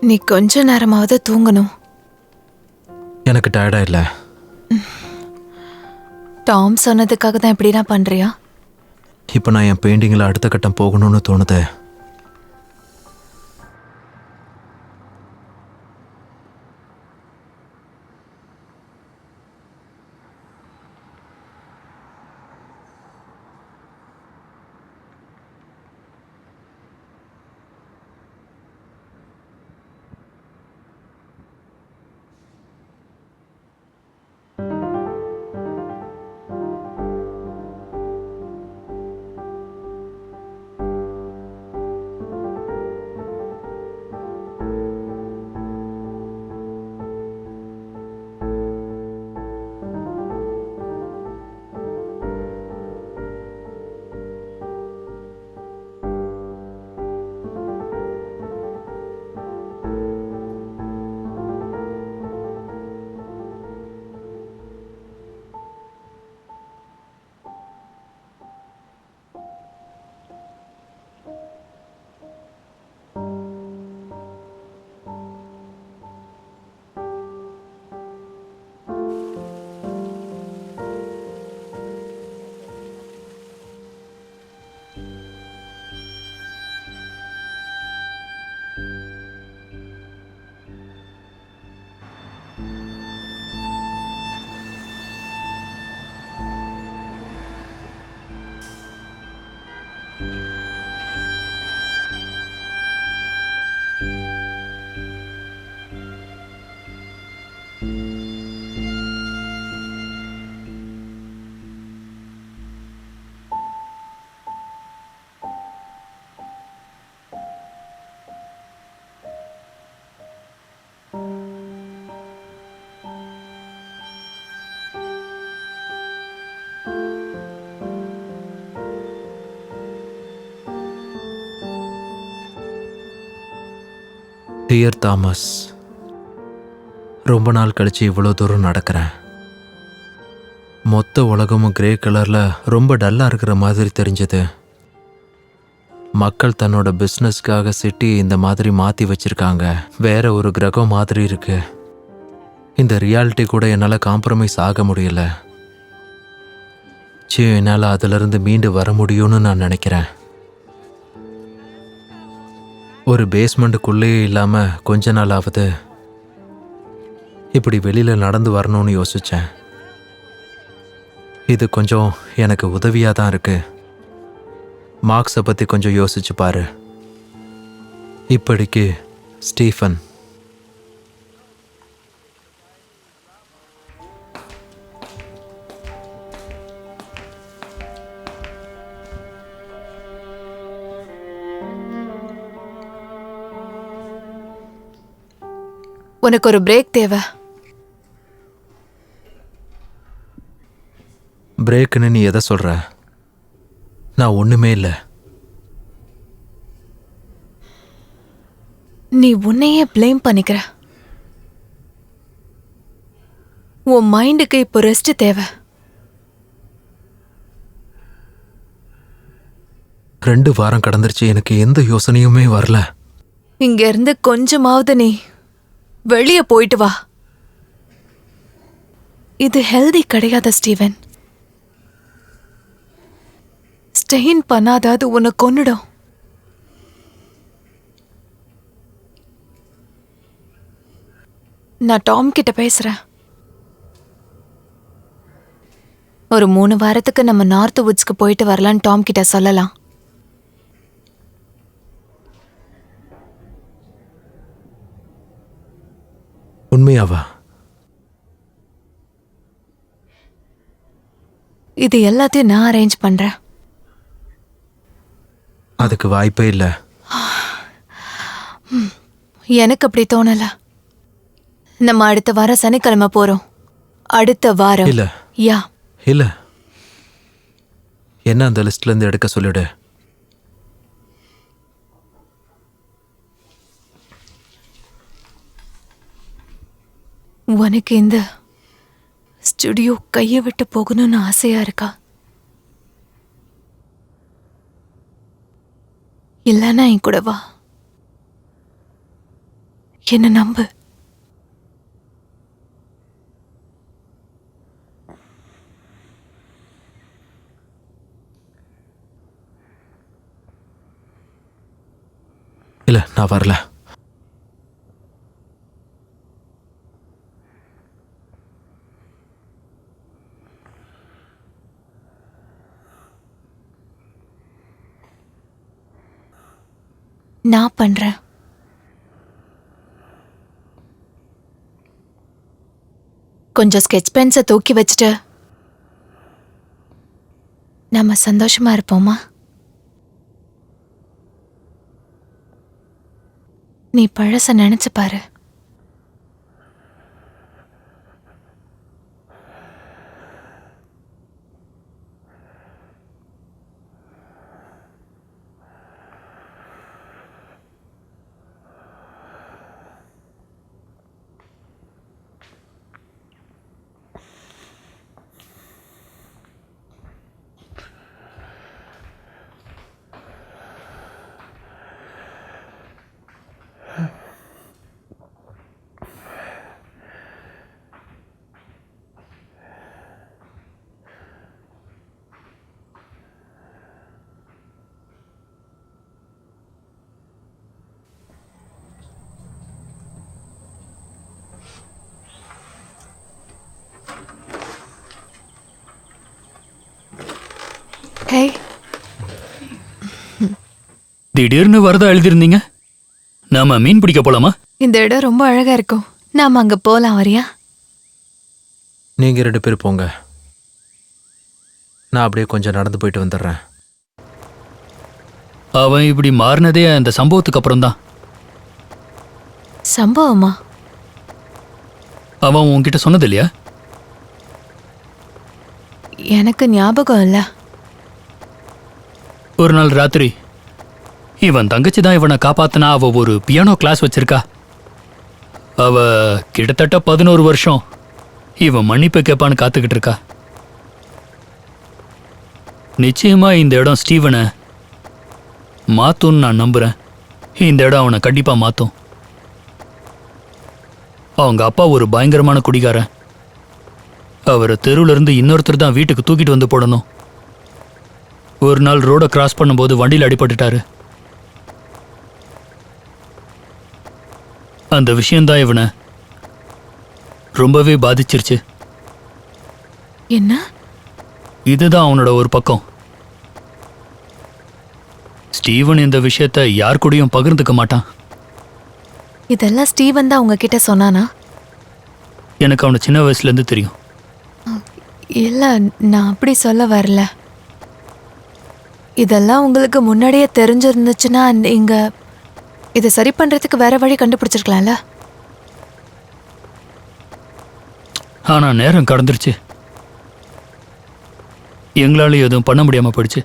நீ கொஞ்ச நேரமாவது தூங்கணும். எனக்கு டயர்டாக இல்லை. டாம் சொன்னதுக்காக தான் இப்படிலாம் பண்றியா? இப்போ நான் என் பெயிண்டிங்கில் அடுத்த கட்டம் போகணும்னு தோணுது. டியர் தாமஸ், ரொம்ப நாள் கழிச்சு இவ்வளோ தூரம் நடக்கிறேன். மொத்த உலகமும் கிரே கலரில் ரொம்ப டல்லாக இருக்கிற மாதிரி தெரிஞ்சது. மக்கள் தன்னோட பிஸ்னஸ்க்காக சிட்டியை இந்த மாதிரி மாற்றி வச்சிருக்காங்க. வேற ஒரு கிரகம் மாதிரி இருக்கு. இந்த ரியாலிட்டி கூட என்னால் காம்ப்ரமைஸ் ஆக முடியல. என்னால் அதிலிருந்து மீண்டு வர முடியும்னு நான் நினைக்கிறேன். ஒரு பேஸ்மெண்ட்டுக்குள்ளேயே இல்லாமல் கொஞ்ச நாளாவது இப்படி வெளியில் நடந்து வரணும்னு யோசித்தேன். இது கொஞ்சம் எனக்கு உதவியாக தான் இருக்கு. மார்க்ஸை பற்றி கொஞ்சம் யோசிச்சு பாரு. இப்படிக்கு ஸ்டீஃபன். உனக்கு ஒரு பிரேக் தேவை. பிரேக்குன்னு நீ எதை சொல்ற? நான் ஒண்ணுமே இல்லை. நீ உன்னையே ப்ளேம் பண்ணிக்கிற. உன் மைண்டுக்கு இப்போ ரெஸ்ட் தேவை. 2 வாரம் கடந்துருச்சு, எனக்கு எந்த யோசனையுமே வரல. இங்க இருந்து கொஞ்சமாவது நீ வெளிய போயிட்டு வா. இது ஹெல்தி கிடையாது ஸ்டீவன். ஸ்டெயின் பண்ணாத, அது உன்னை கொன்னுடும். நான் டாம் கிட்ட பேசுறேன். ஒரு 3 வாரத்துக்கு நம்ம நார்த் வுட்ஸ்க்கு போயிட்டு வரலான்னு டாம் கிட்ட சொல்லலாம். உண்மையாவா? இது எல்லாத்தையும் நான் அரேஞ்ச் பண்றேன். அதுக்கு வாய்ப்பே இல்ல. எனக்கு அப்படி தோணல. நம்ம அடுத்த வாரம் சனிக்கிழமை போறோம். அடுத்த வாரம். இல்ல யா. இல்ல, என்ன அந்த லிஸ்ட்ல இருந்து எடுக்க சொல்லிடு. உனக்கு இந்த ஸ்டுடியோ கையை விட்டு போகணும்னு ஆசையா இருக்கா? இல்லைன்னா என் கூட வா. என்ன நம்பு. இல்ல, நான் வரல. நான் பண்றேன். கொஞ்சம் ஸ்கெட்ச் பென்ஸை தூக்கி வச்சுட்டு நம்ம சந்தோஷமா இருப்போமா? நீ பழச நினைச்சு பாரு. ஹே, திடீர்னு வரதா எழுதியிருந்தீங்க. நாம மீன் பிடிக்க போலாமா? இந்த இடம் ரொம்ப அழகா இருக்கும். நாம அங்க போலாம், வரியா? நீங்க 2 பேர் போங்க, நான் அப்படியே கொஞ்சம் நடந்து போயிட்டு வந்துடுறேன். அவன் இப்படி மாறினதே அந்த சம்பவத்துக்கு அப்புறம் தான். சம்பவமா? அவன் உன்கிட்ட சொன்னது இல்லையா? எனக்கு ஞாபகம் இல்ல. ஒரு நாள் ராத்திரி இவன் தங்கச்சி தான் இவனை காப்பாத்தினா. அவ ஒரு பியானோ கிளாஸ் வச்சிருக்கா. அவ கிட்டத்தட்ட 11 வருஷம் இவன் மன்னிப்பு கேட்பான்னு காத்துக்கிட்டு இருக்கா. நிச்சயமா இந்த இடம் ஸ்டீவனை மாத்தும்னு நான் நம்புறேன். இந்த இடம் அவனை கண்டிப்பா மாத்தும். அவங்க அப்பா ஒரு பயங்கரமான குடிகாரன். அவரை தெருவுல இருந்து இன்னொருத்தர் தான் வீட்டுக்கு தூக்கிட்டு வந்து போடணும். ஒரு நாள் ரோட கிராஸ் பண்ணும்போது வண்டியில் அடிபட்டுட்டாரு. அந்த விஷயம்தான் இவனை ரொம்பவே பாதிச்சிருச்சு. என்ன? இதுதான் அவனோட ஒரு பக்கம். ஸ்டீவன் இந்த விஷயத்தை யார் கூடயும் பகிர்ந்துக்க மாட்டான். இதெல்லாம் ஸ்டீவன் தான் உங்ககிட்ட சொன்னானா? எனக்கு அவனை சின்ன வயசுலேருந்து தெரியும். இல்ல, நான் அப்படி சொல்ல வரல. இதெல்லாம் உங்களுக்கு முன்னாடியே தெரிஞ்சிருந்துச்சுன்னா நீங்க இதை சரி பண்றதுக்கு வேற வழி கண்டுபிடிச்சிருக்கலாம்ல. ஆனா நேரம் கடந்துருச்சு. எங்களால எதுவும் பண்ண முடியாம போயிடுச்சு.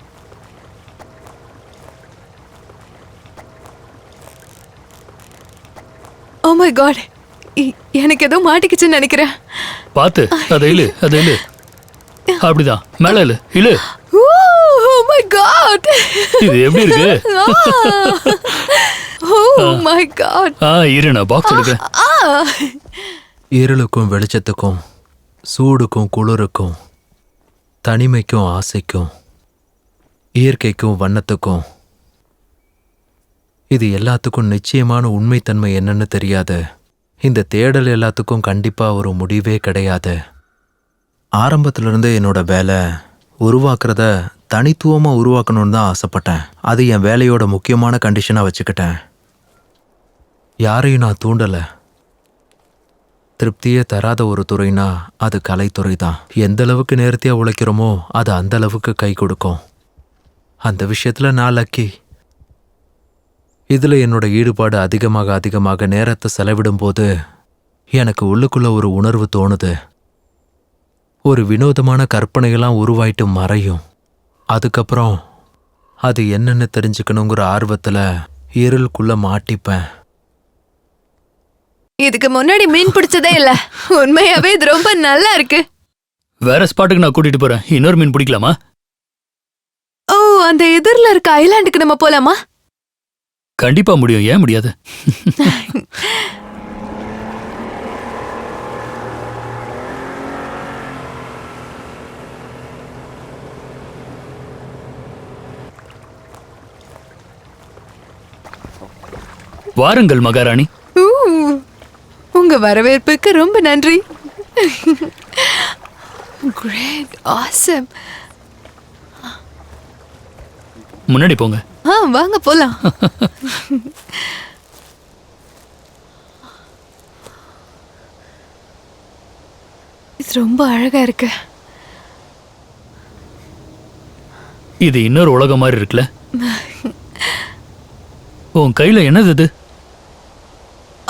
ஓ மை காட், எனக்கு ஏதோ மாட்டிக்கிச்சுன்னு நினைக்கிறேன். பார்த்து அதை இழு, அதை இழு. அப்படிதான், மேல இழு, இழு. ஓ my god. இது எப்படி இருக்கு? Oh my god. இரு நான் பாக்ஸ் எடுக்கிறேன். இருளுக்கும் வெளிச்சத்துக்கும், சூடுக்கும் குளிருக்கும், தனிமைக்கும் ஆசைக்கும், இயற்கைக்கும் வண்ணத்துக்கும், இது எல்லாத்துக்கும் நிச்சயமான உண்மைத்தன்மை என்னன்னு தெரியாது. இந்த தேடல் எல்லாத்துக்கும் கண்டிப்பா ஒரு முடிவே கிடையாது. ஆரம்பத்திலிருந்து என்னோட வேலை உருவாக்குறத தனித்துவமா உருவாக்கணும்னு தான் ஆசைப்பட்டேன். அது என் வேலையோட முக்கியமான கண்டிஷனா வச்சுக்கிட்டேன். யாரையும் நான் தூண்டலை. திருப்தியே தராத ஒரு துறைனா அது கலைத்துறை தான். எந்த அளவுக்கு நேர்த்தியா உழைக்கிறோமோ அது அந்த அளவுக்கு கை கொடுக்கும். அந்த விஷயத்துல நான் லக்கி. இதுல என்னோட ஈடுபாடு அதிகமாக நேரத்தை செலவிடும் போது எனக்கு உள்ளுக்குள்ள ஒரு உணர்வு தோணுது. ஒரு வினோதமான கற்பனைகள்லாம் உருவாயிட்டு மறையும். அதுக்கப்புறம் அது என்னன்னு தெரிஞ்சுக்கணுங்கிற ஆர்வத்துல இருளுக்குள்ள மாட்டிப்பேன். இதுக்கு முன்னாடி மீன் பிடிச்சதே இல்ல. உண்மையாவே இது ரொம்ப நல்லா இருக்கு. வேற ஸ்பாட்டுக்கு நான் கூட்டிட்டு போறேன். இன்னொரு மீன் பிடிக்கலாமா? ஓ, அந்த எதிரில் இருக்க ஐலாண்டுக்கு நம்ம போலாமா? கண்டிப்பா முடியும். ஏன் முடியாது? வாருங்கள் மகாராணி. உங்க வரவேற்புக்கு ரொம்ப நன்றி. Great, awesome. முன்னாடி போங்க. வாங்க போலாம். இது ரொம்ப அழகா இருக்கு. இது இன்னொரு உலகம் மாதிரி இருக்குல்ல? உன் கையில என்னது இது?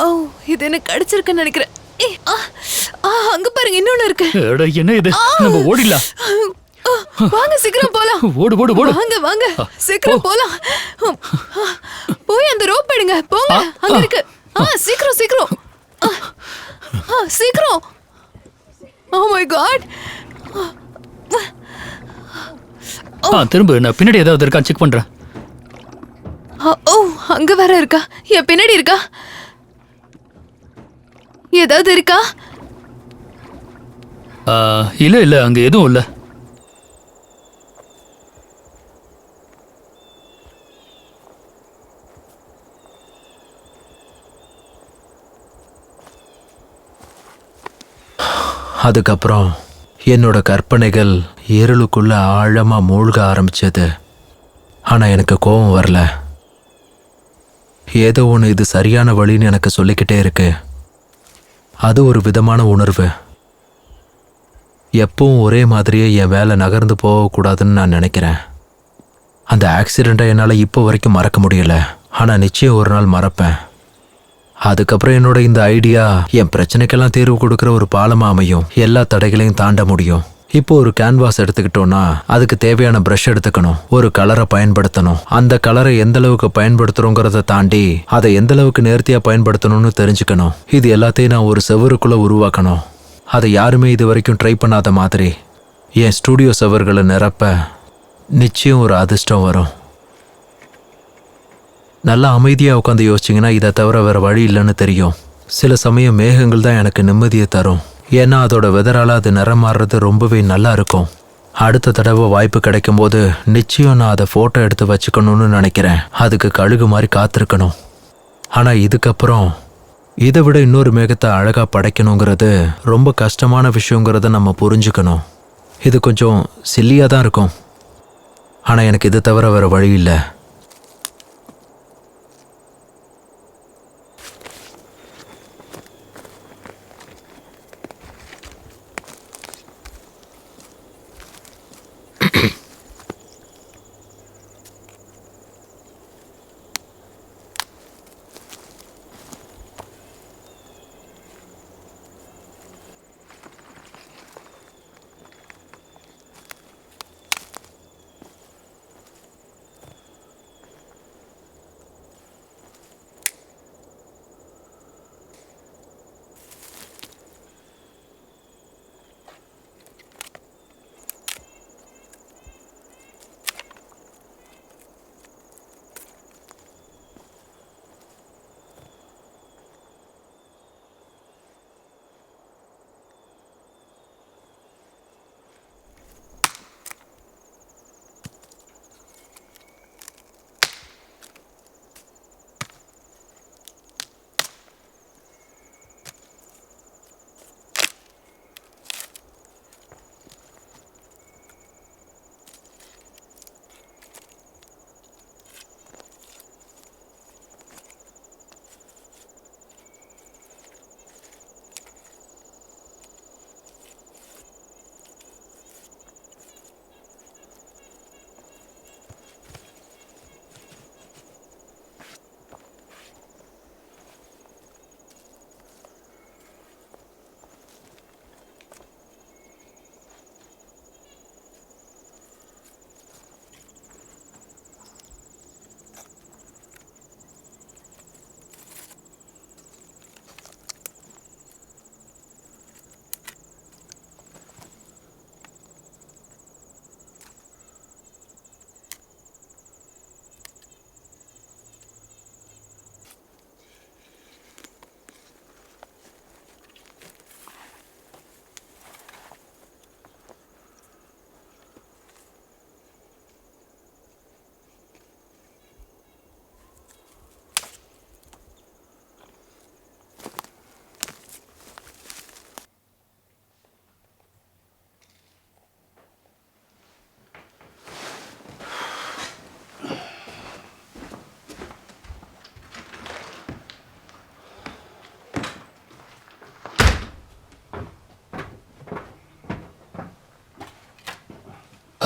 ஓ, இது எனக்கு கடிச்சிருக்குன்னு நினைக்கிறேன். அங்க பாருங்க, இன்னொன்னு இருக்கு. என்ன இது? நம்ம ஓடிடலாம். வாங்க சீக்கிரம் போலாம். ஓடு ஓடு ஓடு. வாங்க சீக்கிரம் போலாம். போய் அந்த ரோப் எடுங்க. போங்க, அங்க இருக்கு. சீக்கிரம் சீக்கிரம். Oh my god. திரும்ப நான் பின்னாடி ஏதாவது இருக்கா செக் பண்றேன். ஓ, அங்க வேற இருக்கா? என் பின்னாடி இருக்கா? ஏதாவது இருக்கா? இல்ல அங்க எதுவும் இல்ல. அதுக்கப்புறம் என்னோட கற்பனைகள் இருளுக்குள்ள ஆழமா மூழ்க ஆரம்பிச்சது. ஆனா எனக்கு கோபம் வரல. ஏதோ ஒன்று இது சரியான வழின்னு எனக்கு சொல்லிக்கிட்டே இருக்கு. அது ஒரு விதமான உணர்வு. எப்பவும் ஒரே மாதிரியே என் வேலை நகர்ந்து போகக்கூடாதுன்னு நான் நினைக்கிறேன். அந்த ஆக்சிடெண்ட்டை என்னால் இப்போ வரைக்கும் மறக்க முடியல. ஆனால் நிச்சயம் ஒரு நாள் மறப்பேன். அதுக்கப்புறம் என்னோட இந்த ஐடியா என் பிரச்சனைக்கெல்லாம் தீர்வு கொடுக்குற ஒரு பாலமாக அமையும். எல்லா தடைகளையும் தாண்ட முடியும். இப்போ ஒரு கேன்வாஸ் எடுத்துக்கிட்டோம்னா அதுக்கு தேவையான ப்ரஷ் எடுத்துக்கணும், ஒரு கலரை பயன்படுத்தணும். அந்த கலரை எந்த அளவுக்கு பயன்படுத்துறோங்கிறத தாண்டி அதை எந்த அளவுக்கு நேர்த்தியாக பயன்படுத்தணும்னு தெரிஞ்சுக்கணும். இது எல்லாத்தையும் நான் ஒரு செவருக்குள்ளே உருவாக்கணும். அதை யாருமே இது வரைக்கும் ட்ரை பண்ணாத மாதிரி என் ஸ்டூடியோ செவர்களை நிரப்ப நிச்சயம் ஒரு அதிர்ஷ்டம் வரும். நல்லா அமைதியாக உட்காந்து யோசிச்சிங்கன்னா இதை தவிர வேறு வழி இல்லைன்னு தெரியும். சில சமயம் மேகங்கள் தான் எனக்கு நிம்மதியை தரும். ஏன்னா அதோட வெதரால் அது நிறம் மாறுறது ரொம்பவே நல்லா இருக்கும். அடுத்த தடவை வாய்ப்பு கிடைக்கும் போது நிச்சயம் நான் அதை ஃபோட்டோ எடுத்து வச்சுக்கணும்னு நினைக்கிறேன். அதுக்கு கழுகு மாதிரி காத்திருக்கணும். ஆனால் இதுக்கப்புறம் இதை விட இன்னொரு மேகத்தை அழகாக படைக்கணுங்கிறது ரொம்ப கஷ்டமான விஷயங்கிறத நம்ம புரிஞ்சுக்கணும். இது கொஞ்சம் சில்லியாக தான் இருக்கும். ஆனால் எனக்கு இது தவிர வேறு வழி இல்லை.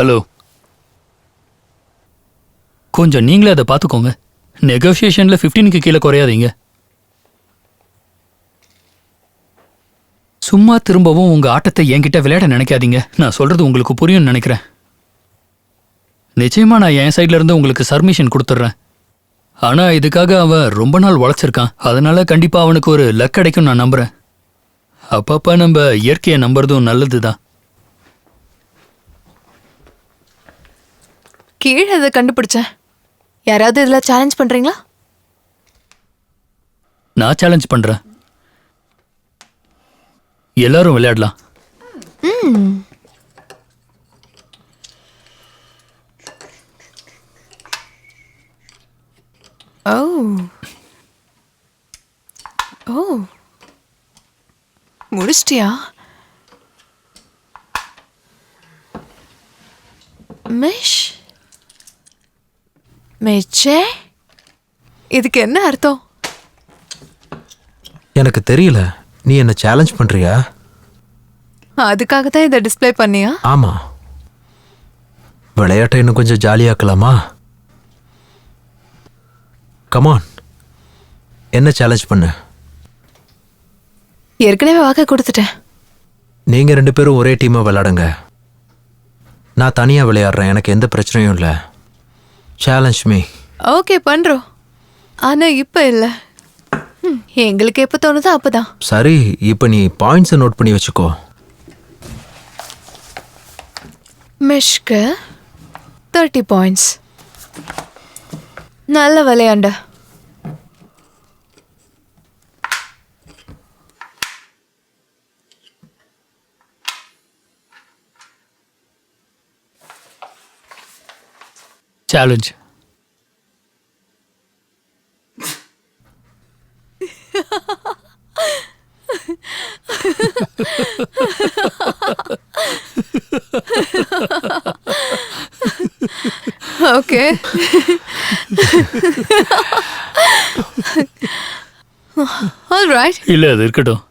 ஹலோ, கொஞ்சம் நீங்களே அதை பார்த்துக்கோங்க. நெகோசியேஷன்ல 15க்கு கீழே குறையாதீங்க. சும்மா திரும்பவும் உங்க ஆட்டத்தை என்கிட்ட விளையாட நினைக்காதீங்க. நான் சொல்றது உங்களுக்கு புரியும்னு நினைக்கிறேன். நிச்சயமா நான் என் சைட்ல இருந்து உங்களுக்கு சர்மிஷன் கொடுத்துட்றேன். ஆனா இதுக்காக அவன் ரொம்ப நாள் உழைச்சிருக்கான். அதனால கண்டிப்பா அவனுக்கு ஒரு லக் கிடைக்கும் நான் நம்புறேன். அப்பப்ப நம்ம இயற்கையை நம்புறதும் நல்லதுதான். கீழே அதை கண்டுபிடிச்சேன். யாராவது இதுல சேலஞ்ச் பண்றீங்களா? நான் சேலஞ்ச் பண்றேன். எல்லாரும் விளையாடலாம். ஓ ஓ, முடிச்சிட்டியா? மிஷ் மிச்சே, இதுக்கு என்ன அர்த்தம்? எனக்கு தெரியல. நீ என்ன சேலஞ்ச் பண்றியா? அதுக்காக தான் இதை டிஸ்ப்ளே பண்ணியா? ஆமா. விளையாட்டை இன்னும் கொஞ்சம் ஜாலியாக்கலாமா? கமான், என்ன சேலஞ்ச் பண்ணு. ஏற்கனவே வாக்கு கொடுத்துட்டேன். நீங்க 2 பேரும் ஒரே டீமா விளையாடுங்க. நான் தனியா விளையாடுறேன். எனக்கு எந்த பிரச்சனையும் இல்லை. Challenge me. ஓகே, பண்றோம். ஆனா இப்ப இல்ல. எங்களுக்கு எப்ப தோணுதோ அப்பதான். சரி, இப்போ நீ பாயிண்ட்ஸை நோட் பண்ணி வச்சுக்கோ. மிஷ்க்கு 30 பாயிண்ட்ஸ். நல்ல விளையாண்ட. சேலஞ்ச். ஓகே. ஆல்ரைட். இல்ல, அது இருக்கட்டும்.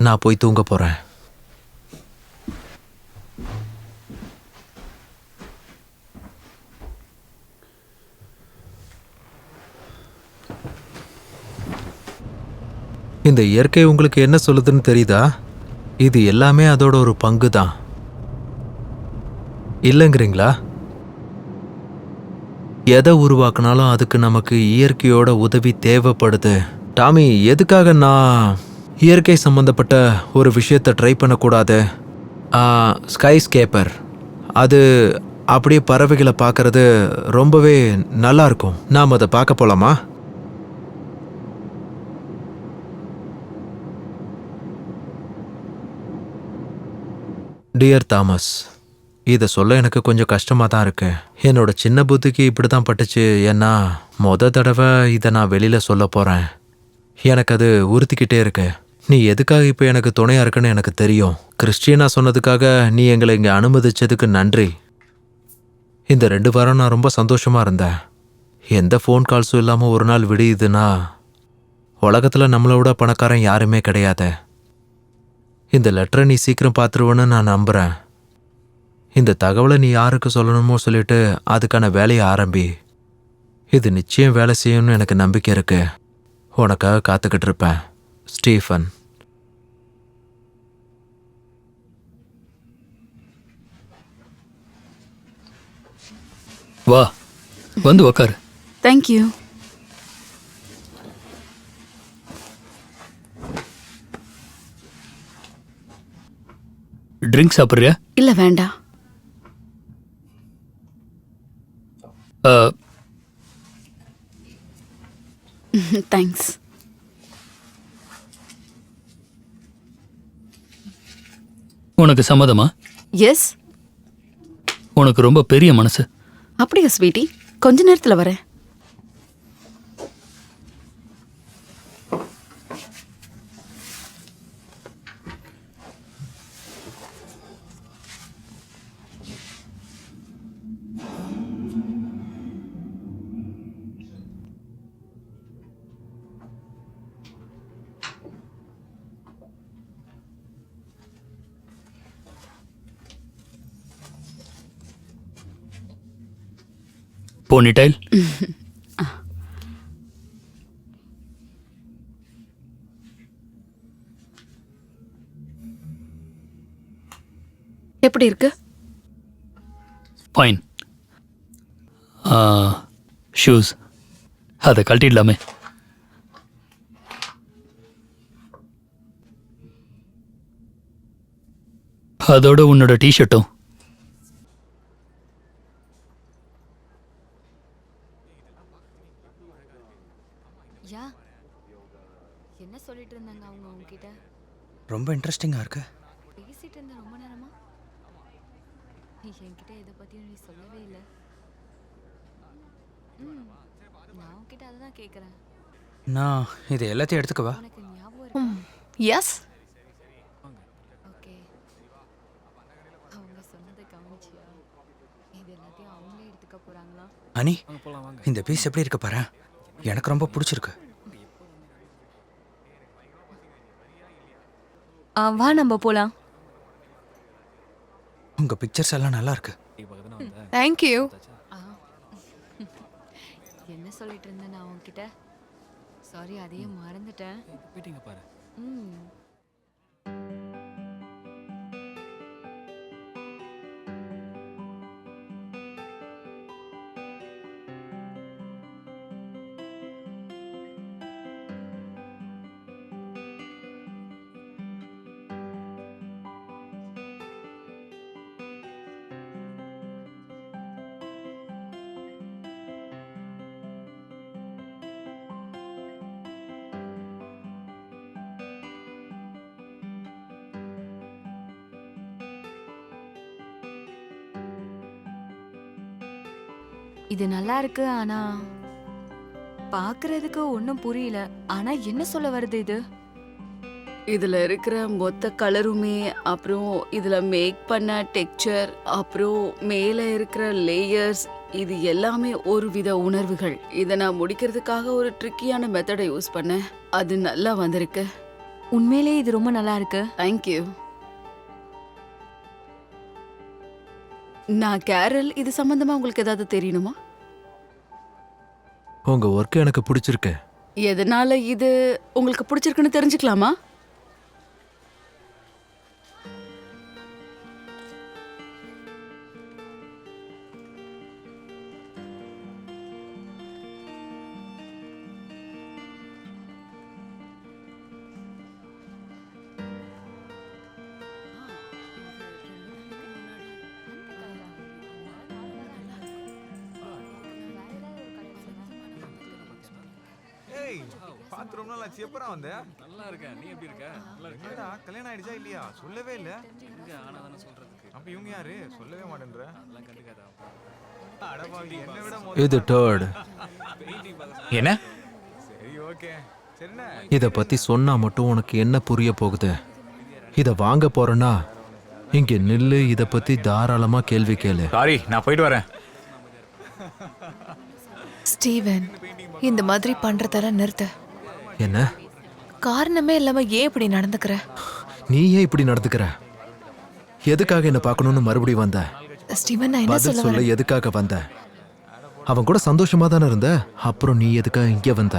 நான் போய் தூங்க போறேன். இந்த இயற்கை உங்களுக்கு என்ன சொல்லுதுன்னு தெரியுதா? இது எல்லாமே அதோட ஒரு பங்கு தான். இல்லைங்கிறீங்களா? எதை உருவாக்குனாலும் அதுக்கு நமக்கு இயற்கையோட உதவி தேவைப்படுது. டாமி, எதுக்காக நான் இயற்கை சம்பந்தப்பட்ட ஒரு விஷயத்தை ட்ரை பண்ணக்கூடாது? ஸ்கை ஸ்கேப்பர், அது அப்படியே பறவைகளை பார்க்கறது ரொம்பவே நல்லா இருக்கும். நாம் அதை பார்க்க போலாமா? டியர் தாமஸ், இதை சொல்ல எனக்கு கொஞ்சம் கஷ்டமாக தான் இருக்கு. என்னோட சின்ன புத்திக்கு இப்படி தான் பட்டுச்சு. ஏன்னா தடவை இதை நான் வெளியில் சொல்ல போகிறேன். எனக்கு அது உறுத்திக்கிட்டே இருக்கு. நீ எதுக்காக இப்போ எனக்கு துணையாக இருக்குன்னு எனக்கு தெரியும். கிறிஸ்டியனா சொன்னதுக்காக நீ எங்களை இங்கே அனுமதிச்சதுக்கு நன்றி. இந்த 2 வாரம் நான் ரொம்ப சந்தோஷமாக இருந்தேன். எந்த ஃபோன் கால்ஸும் இல்லாமல் ஒரு நாள் விடியுதுன்னா உலகத்தில் நம்மளோட பணக்காரன் யாருமே கிடையாது. இந்த லெட்டரை நீ சீக்கிரம் பார்த்துருவேன்னு நான் நம்புகிறேன். இந்த தகவலை நீ யாருக்கு சொல்லணுமோ சொல்லிட்டு அதுக்கான வேலையை ஆரம்பி. இது நிச்சயம் வேலை செய்யும்னு எனக்கு நம்பிக்கை இருக்கு. உனக்காக காத்துக்கிட்டு இருப்பேன் ஸ்டீஃபன். வா வந்து உக்காரு. தேங்க்யூ. ட்ரிங்க் சாப்பிட்றியா? இல்ல வேண்டாம். தேங்க்ஸ். உனக்கு சம்மதமா? எஸ். உனக்கு ரொம்ப பெரிய மனசு. அப்படியா ஸ்வீட்டி? கொஞ்ச நேரத்துல வரேன். போனிடைல். எப்படி இருக்கு? ஃபைன். ஷூஸ் அதை கழட்டிடலாமே. அதோட உன்னோட டிஷர்ட்டும். என்ன சொல்லிட்டு இருந்தாங்க அவங்க உங்ககிட்ட? ரொம்ப இன்ட்ரெஸ்டிங்காக இருக்கு. பேசிட்டு இருந்த ரொம்ப நேரமா என்கிட்ட இதை பத்தி நீ சொல்லவே இல்லை. நான் உங்ககிட்ட அதுதான் கேட்குறேன். நான் இது எல்லாத்தையும் எடுத்துக்கவா? உனக்கு ஞாபகம் எஸ். ஓகே. அவங்க சொன்னதை கவனிச்சியா? இது எல்லாத்தையும் அவங்களே எடுத்துக்க போறாங்களா? அனி, இந்த பீஸ் எப்படி இருக்கு பாரு. எனக்கு ரொம்ப பிடிச்சிருக்கு. வா நம்ம போலாம். உங்க பிக்சர்ஸ் எல்லாம் நல்லா இருக்கு. தேங்க்யூ. என்ன சொல்லிட்டு இருந்தேன் நான் உங்ககிட்ட? சாரி, அதையே மறந்துட்டேன். போயிட்டீங்க பாரு. இது நல்லா இருக்கு, ஆனா பாக்குறதுக்கு ஒன்றும் புரியல. ஆனா என்ன சொல்ல வருது இது? இதுல இருக்கிற மொத்த கலருமே, அப்புறம் இதுல மேக் பண்ண டெக்ஸ்சர், அப்புறம் மேல இருக்கிற லேயர்ஸ், இது எல்லாமே ஒரு வித உணர்வுகள். இதை நான் முடிக்கிறதுக்காக ஒரு ட்ரிக்கியான மெத்தடை யூஸ் பண்ணேன். அது நல்லா வந்திருக்கு. உண்மையிலே இது ரொம்ப நல்லா இருக்கு. தேங்க்யூ. நான் கேரல், இது சம்பந்தமா உங்களுக்கு ஏதாவது தெரியணுமா? உங்க ஒர்க் எனக்கு பிடிச்சிருக்கு. எதனால இது உங்களுக்கு பிடிச்சிருக்குன்னு தெரிஞ்சுக்கலாமா? பாத்ரூம்ல நான் எப்பறா வந்த? நல்லா இருக்கேன். நீ எப்படி இருக்க? நல்லா இருக்க. என்னடா கல்யாணம் ஆயிடுச்சா இல்லையா? சொல்லவே இல்ல. இங்க ஆனாதானே சொல்றதுக்கு. அப்ப இவங்க யாரு? சொல்லவே மாட்டேன்ற. அதெல்லாம் கண்டுக்காத. அட பாவி, என்ன விட இது டர்ட். என்ன? சரி ஓகே. சரிண்ணே. இத பத்தி சொன்னா மட்டும் உனக்கு என்ன புரிய போகுது? இத வாங்க போறேன்னா இங்க நில்லு. இத பத்தி தாராளமா கேள்வி கேளு. சாரி, நான் போயிட்டு வரேன். ஸ்டீவன், இந்த மாதிரி பண்றதெல்லாம் நிறுத்த. என்ன காரணமே இல்லாம ஏன் இப்படி நடந்துக்கிற? நீ ஏன் இப்படி நடந்துக்கிற? எதுக்காக என்ன பார்க்கணும்னு மறுபடியும் வந்த? ஸ்டீவன், நான் என்ன பதில் சொல்ல சொல்ல வரேன்? எதுக்காக வந்த? அவன் கூட சந்தோஷமா தானே இருந்த. அப்புறம் நீ எதுக்காக இங்கே வந்த?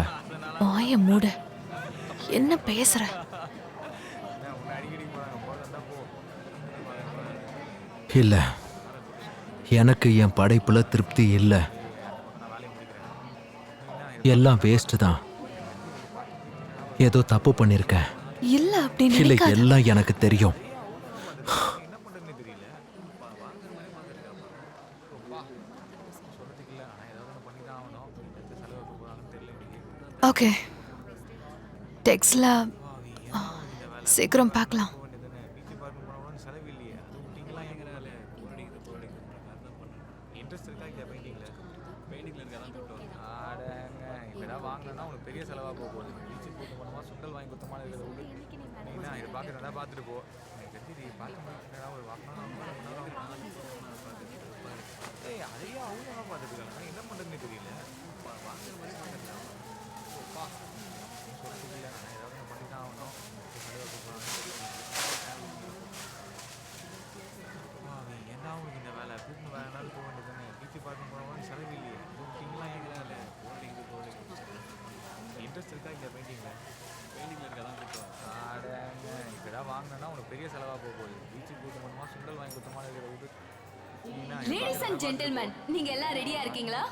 வாய மூடு. என்ன பேசுற? இல்ல, எனக்கு என் படைப்புல திருப்தி இல்லை. எல்லாம் வேஸ்ட் தான். ஏதோ தப்பு பண்ணிருக்கேன். இல்ல அப்படின்னு இல்ல, நினைக்காத. எல்லாம் எனக்கு தெரியும். ஓகே, டெக்ஸ்ட்ல சீக்கிரம் பார்க்கலாம். இன்ட்ரெஸ்ட் இருக்கா இல்லையா பெயிண்டிங்ல? ஆடங்க இப்பதான் வாங்கினா உனக்கு பெரிய செலவா போகுது. பீச்சுக்கு கூட்டு போனோமா சுண்டல் வாங்கி குத்தமா இருக்கிறத விடு. நீனா இதை பார்க்கறதா பார்த்துட்டு போ. எனக்கு தெரிஞ்சு பார்க்க முடியுதுன்னா ஒரு ஏய் அதையே அவங்க தான் பார்த்துருக்காங்க. என்ன பண்ணுறதுன்னு தெரியல. வாங்குற மாதிரி பார்த்துருக்காங்க. சொல்லிட்டு இல்லை, நான் ஏதாவது பண்ணி தான் ஆகணும். என்ன ஆகும் இந்த வேலை? கூட்டு வேற நாள் போக வேண்டியதானே. பீச்சு பார்க்க போனவங்க செலவு இல்லையே. பெயிண்டிங்லாம் எங்கே இன்ட்ரெஸ்ட் இருக்கா இல்லையா பெயிண்டிங்ல? பெயிண்டிங்ல இருக்கா தான் கூட்டம். ஆடங்க இப்பதான் வாங்கினா உனக்கு பெரிய செலவா போகுது. பீச்சுக்கு கூட்டு போனோமா சுண்டல் வாங்கி குத்தமா இருக்கிறத விடு. லேடிஸ் அண்ட் ஜென்டில்மேன், நீங்க எல்லாம் ரெடியா இருக்கீங்களா?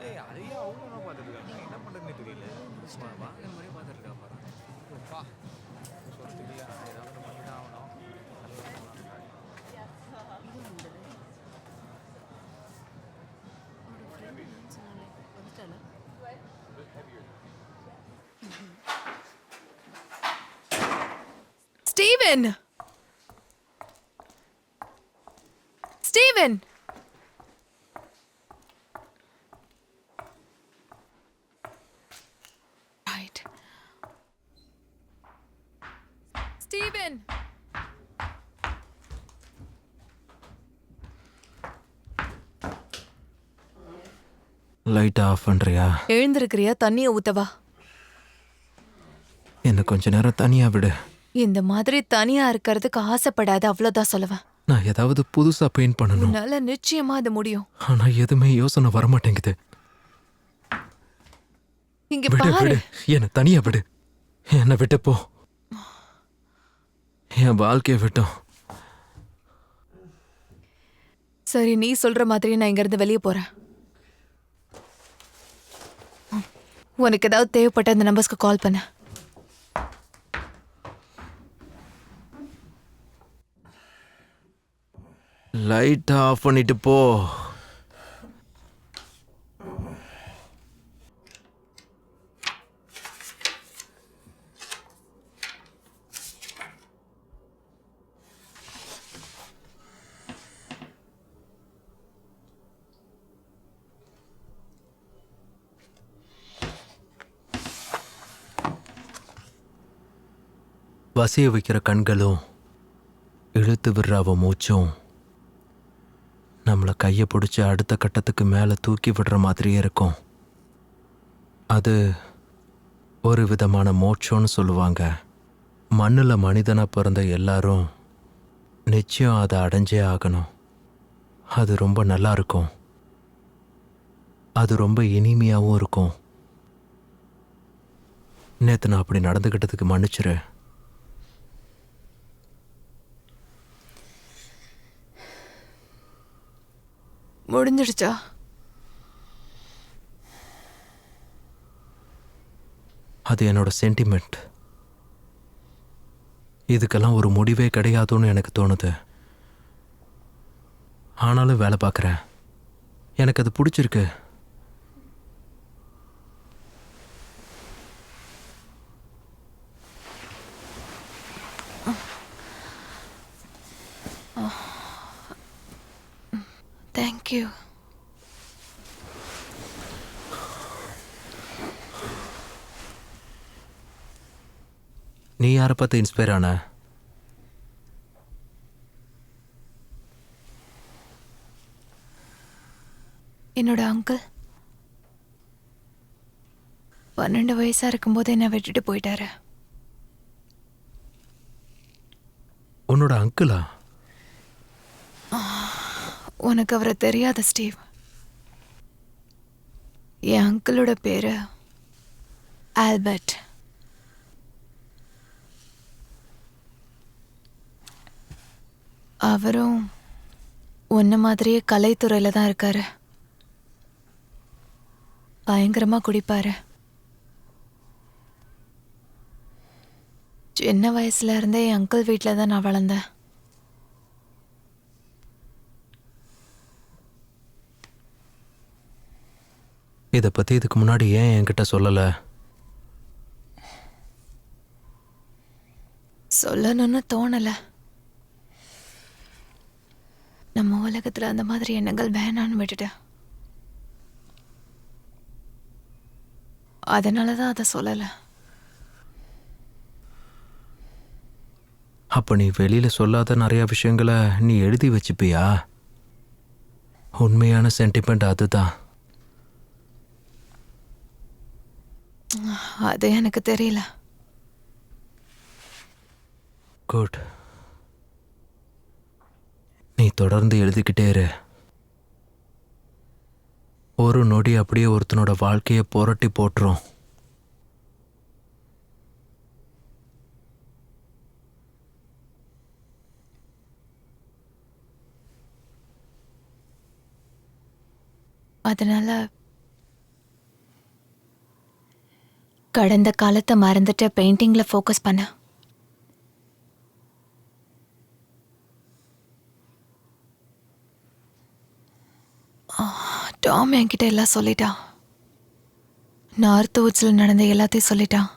ஏய் அதையே அவங்க தான் பார்த்துருக்காங்க. என்ன பண்ணுறதுன்னு தெரியல. வாங்குற மாதிரி பார்த்துருக்கா பாரு. சொல்லிட்டு இல்லை, நான் ஏதாவது பண்ணி தான் ஆகணும். Steven, Steven, right. Steven, light off பண்றியா? எழுந்திருக்கிறியா? தண்ணியை ஊத்தவா? என்ன கொஞ்ச நேரம் தனியா விடு. இந்த மாதிரி தனியா இருக்கிறதுக்கு ஆசைப்படாத, அவ்வளவுதான் சொல்லுவேன். நான் ஏதாவது புதுசா பெயிண்ட் பண்ணணும். உன்னால நிச்சயமா அது முடியும். ஆனா எதுவுமே யோசனை வர மாட்டேங்குது. இங்க விடு பாரு. விடு, என்ன தனியா விடு. என்னை விட்டு போ. என் வாழ்க்கைய விட்டோம். சரி, நீ சொல்ற மாதிரி நான் இங்க இருந்து வெளியே போறேன். உனக்கு ஏதாவது தேவைப்பட்ட அந்த நம்பர்ஸ்க்கு கால் பண்ண. லைட் ஆஃப் பண்ணிட்டு போ. வசிய வைக்கிற கண்களும் இழுத்து விடுற அவ மூச்சும் நம்மளை கையை பிடிச்சி அடுத்த கட்டத்துக்கு மேலே தூக்கி விடுற மாதிரியே இருக்கும். அது ஒரு விதமான மோட்சம்னு சொல்லுவாங்க. மண்ணில் மனிதனாக பிறந்த எல்லாரும் நிச்சயம் அதை அடைஞ்சே ஆகணும். அது ரொம்ப நல்லா இருக்கும். அது ரொம்ப இனிமையாகவும் இருக்கும். நேற்று நான் அப்படி நடந்துக்கிட்டதுக்கு மன்னிச்சிரு. முடிஞ்சிடுச்சா? அது என்னோட சென்டிமெண்ட். இதுக்கெல்லாம் ஒரு முடிவே கிடையாதுன்னு எனக்கு தோணுது. ஆனாலும் வேலை பார்க்குறேன். எனக்கு அது பிடிச்சிருக்கு. தேங்க்யூ. நீ யாரை பார்த்து இன்ஸ்பயர் ஆன? என்னோட அங்கிள் 12 வயசா இருக்கும்போது என்னை விட்டுட்டு போயிட்டாரு. உன்னோட அங்கிளா? உனக்கு அவரை தெரியாத ஸ்டீவ். என் அங்கிளோட பேரு ஆல்பர்ட். அவரும் உன்ன மாதிரியே கலைத்துறையில தான் இருக்காரு. பயங்கரமா குடிப்பாரு. சின்ன வயசுல இருந்தே என் அங்கிள் வீட்டில் தான் நான் வளர்ந்தேன். இதை பற்றி இதுக்கு முன்னாடி ஏன் என்கிட்ட சொல்லலை? சொல்லணும்னு தோணல. நம்ம உலகத்துல அந்த மாதிரி எண்ணங்கள் வேணான்னு விட்டுட்டேன். அதனாலதான் அதை சொல்லல. அப்போ நீ வெளியில் சொல்லாத நிறையா விஷயங்களை நீ எழுதி வச்சுப்பியா? உண்மையான சென்டிமெண்ட் அதுதான். அது எனக்கு தெரியல. குட். நீ தொடர்ந்து எழுதிக்கிட்டே இரு. ஒரு நொடி அப்படியே ஒருத்தனோட வாழ்க்கையை புரட்டி போட்டுரும். அதனால கடந்த காலத்தை மறந்துட்டு பெயிண்டிங்ல ஃபோக்கஸ் பண்ண. டாம் என்கிட்ட எல்லாம் சொல்லிட்டான். நார்த் வுட்ஸில் நடந்த எல்லாத்தையும் சொல்லிட்டான்.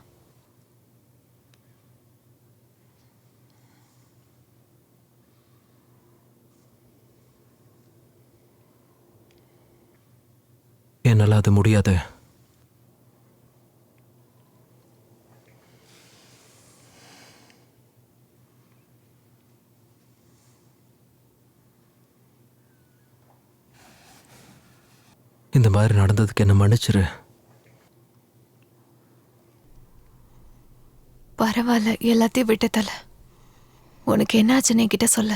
என்னால் அது முடியாது. இந்த மாதிரி நடந்ததுக்கு என்ன மன்னிச்சிரு. பரவாயில்ல, எல்லாத்தையும் விட்டுத்தல. உனக்கு என்னாச்சுன்னு என்கிட்ட சொல்ல.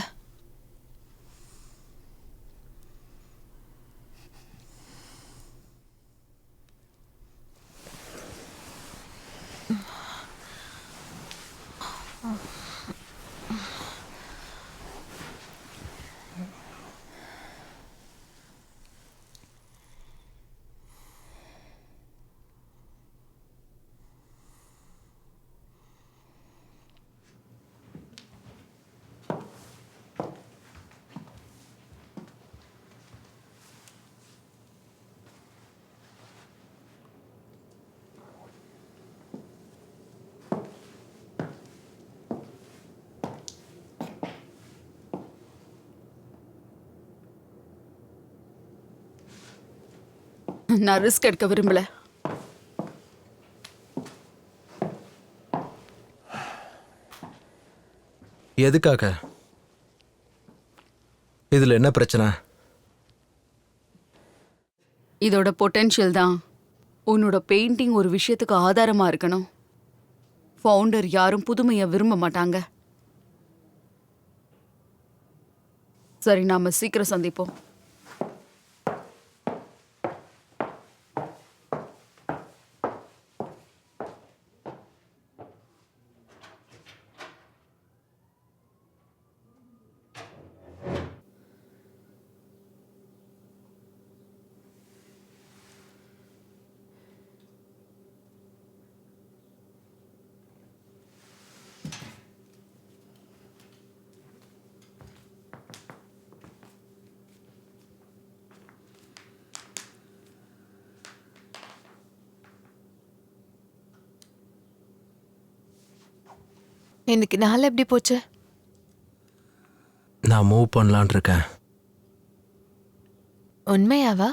நான் ரிஸ்க் எடுக்க விரும்பல. எதுக்காக? இதுல என்ன பிரச்சனை? இதோட பொட்டென்ஷியல் தான். உன்னோட பெயிண்டிங் ஒரு விஷயத்துக்கு ஆதாரமா இருக்கணும். ஃபவுண்டர் யாரும் புதுமையை விரும்ப மாட்டாங்க. சரி, நாம சீக்கிரம் சந்திப்போம். இன்னைக்கு நாள் எப்படி போச்சு? நான் மூவ் பண்ணலான் இருக்கேன். உண்மையாவா?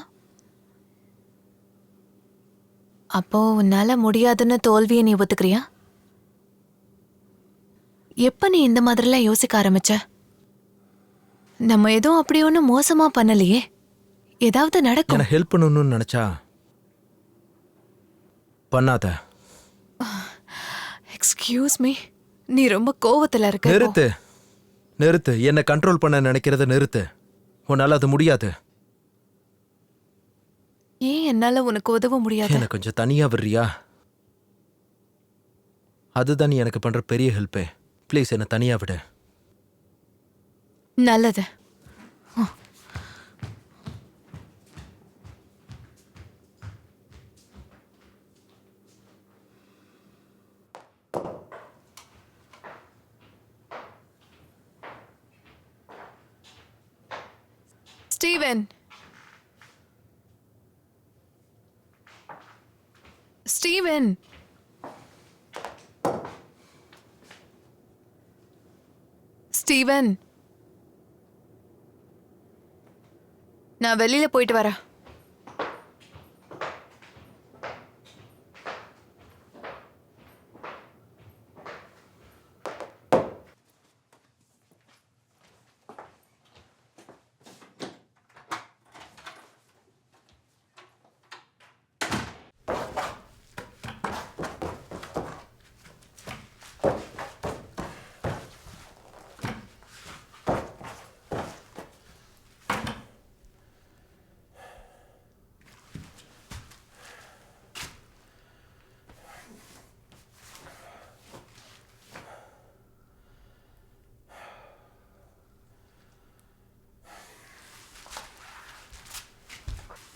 அப்போ உன்னால முடியாதுன்னு தோல்வியை நீ ஒத்துக்கிறியா? எப்ப நீ இந்த மாதிரிலாம் யோசிக்க ஆரம்பிச்ச? நம்ம எதுவும் அப்படி ஒன்றும் மோசமா பண்ணலையே. ஏதாவது நடக்கும். என்ன ஹெல்ப் பண்ணணும்னு நினைச்சா பண்ணாத. எக்ஸ்கியூஸ் மீ, நீ ரொம்ப கோவத்துல இருக்க. நிறுத்து நிறுத்து. என்னை கண்ட்ரோல் பண்ண நினைக்கிறத நிறுத்து. உன்னால அது முடியாது. ஏன் என்னால உனக்கு உதவ முடியாது? எனக்கு கொஞ்சம் தனியா விடுறியா? அதுதான் நீ எனக்கு பண்ற பெரிய ஹெல்ப்பே. ப்ளீஸ் என்ன தனியா விடு. நல்லது. ஸ்டீவன், ஸ்டீவன், ஸ்டீவன், நான் வெளியில போயிட்டு வரேன்.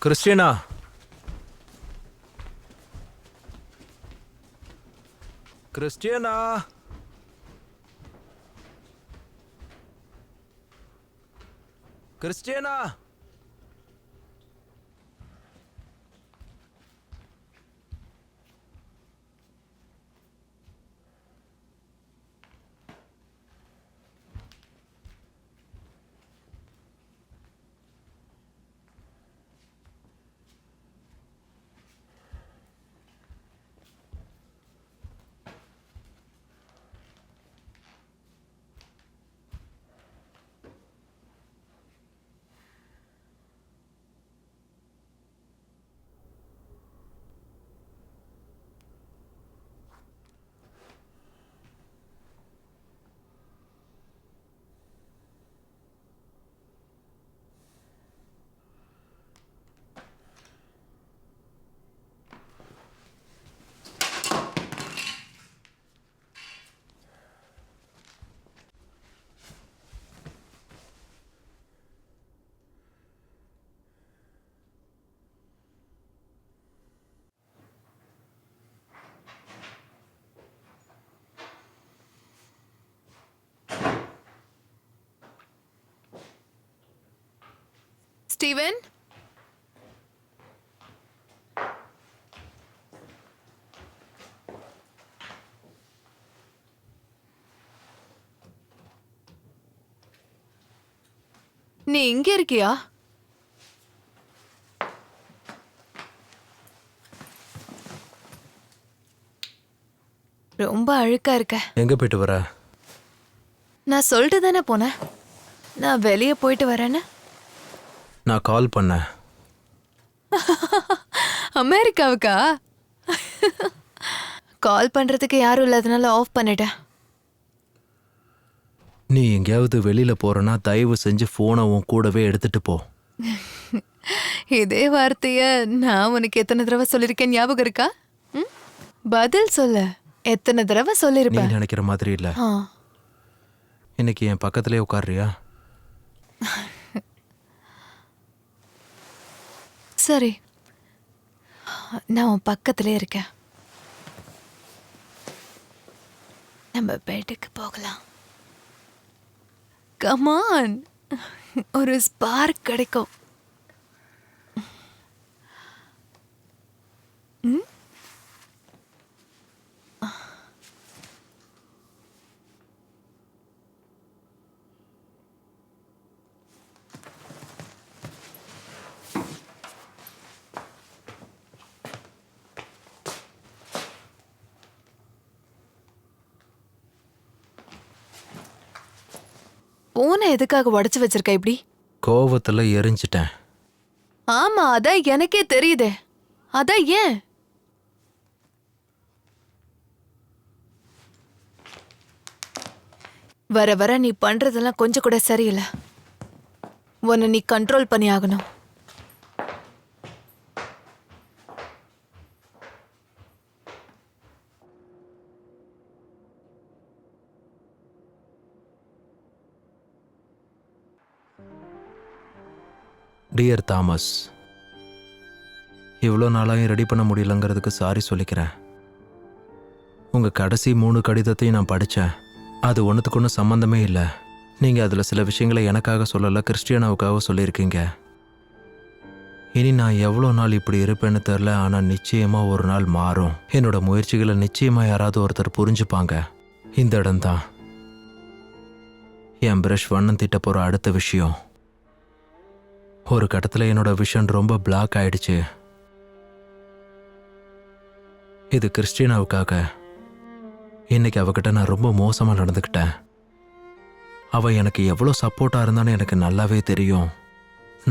Christina, Christina, Christina. ஸ்டீவன், நீ இங்க இருக்கியா? ரொம்ப அழுக்கா இருக்க. எங்க போயிட்டு வர? நான் சொல்லிட்டு தானே போனேன் நான் வெளியே போயிட்டு வரேன்னு. நான் கால் பண்ணேன். அமெரிக்காவுக்கா? கால் பண்றதுக்கு யாரும் இல்லாதனால ஆஃப் பண்ணிட்டேன். நீ எங்கேயாவது வெளியில போறனா தயவு செஞ்சு போனை உன் கூடவே எடுத்துட்டு போ. இதே வார்த்தைய நான் உனக்கு எத்தனை தடவை சொல்லிருக்கேன் ஞாபகம் இருக்கா? பதில் சொல்ல. எத்தனை தடவை நீ சொல்லிருப்பேன். நினைக்கிற மாதிரி இல்ல. ஆ. இன்னைக்கு என் பக்கத்திலே உட்கார்றியா? சரி, நான் உன் பக்கத்திலே இருக்கேன். நம்ம பெட்டுக்கு போகலாம். கமான், ஒரு ஸ்பார்க் கிடைக்கும். போனை எதுக்காக உடைச்சு வச்சிருக்க இப்படி? கோவத்துல எரிஞ்சிட்டேன். ஆமா, அதான் எனக்கே தெரியுதே. அதான் ஏன்? வர வர நீ பண்றதெல்லாம் கொஞ்சம் கூட சரியில்லை. உன்னை நீ கண்ட்ரோல் பண்ணி ஆகணும். டியர் தாமஸ், இவ்வளோ நாளாயும் ரெடி பண்ண முடியலங்கிறதுக்கு சாரி சொல்லிக்கிறேன். உங்கள் கடைசி 3 கடிதத்தையும் நான் படித்தேன். அது ஒன்றுத்துக்கு ஒன்று சம்மந்தமே இல்லை. நீங்கள் அதில் சில விஷயங்களை எனக்காக சொல்லலை, கிறிஸ்டியானாவுக்காக சொல்லியிருக்கீங்க. இனி நான் எவ்வளோ நாள் இப்படி இருப்பேன்னு தெரில, ஆனால் நிச்சயமாக ஒரு நாள் மாறும். என்னோட முயற்சிகளை நிச்சயமாக யாராவது ஒருத்தர் புரிஞ்சுப்பாங்க. இந்த இடம்தான் என் பிரஷ் வண்ணம் தீட்ட போகிற அடுத்த விஷயம். ஒரு கட்டத்தில் என்னோட விஷன் ரொம்ப பிளாக் ஆயிடுச்சு. இது கிறிஸ்டினாவுக்காக. இன்னைக்கு அவகிட்ட நான் ரொம்ப மோசமாக நடந்துக்கிட்டேன். அவள் எனக்கு எவ்வளோ சப்போர்ட்டாக இருந்தான்னு எனக்கு நல்லாவே தெரியும்.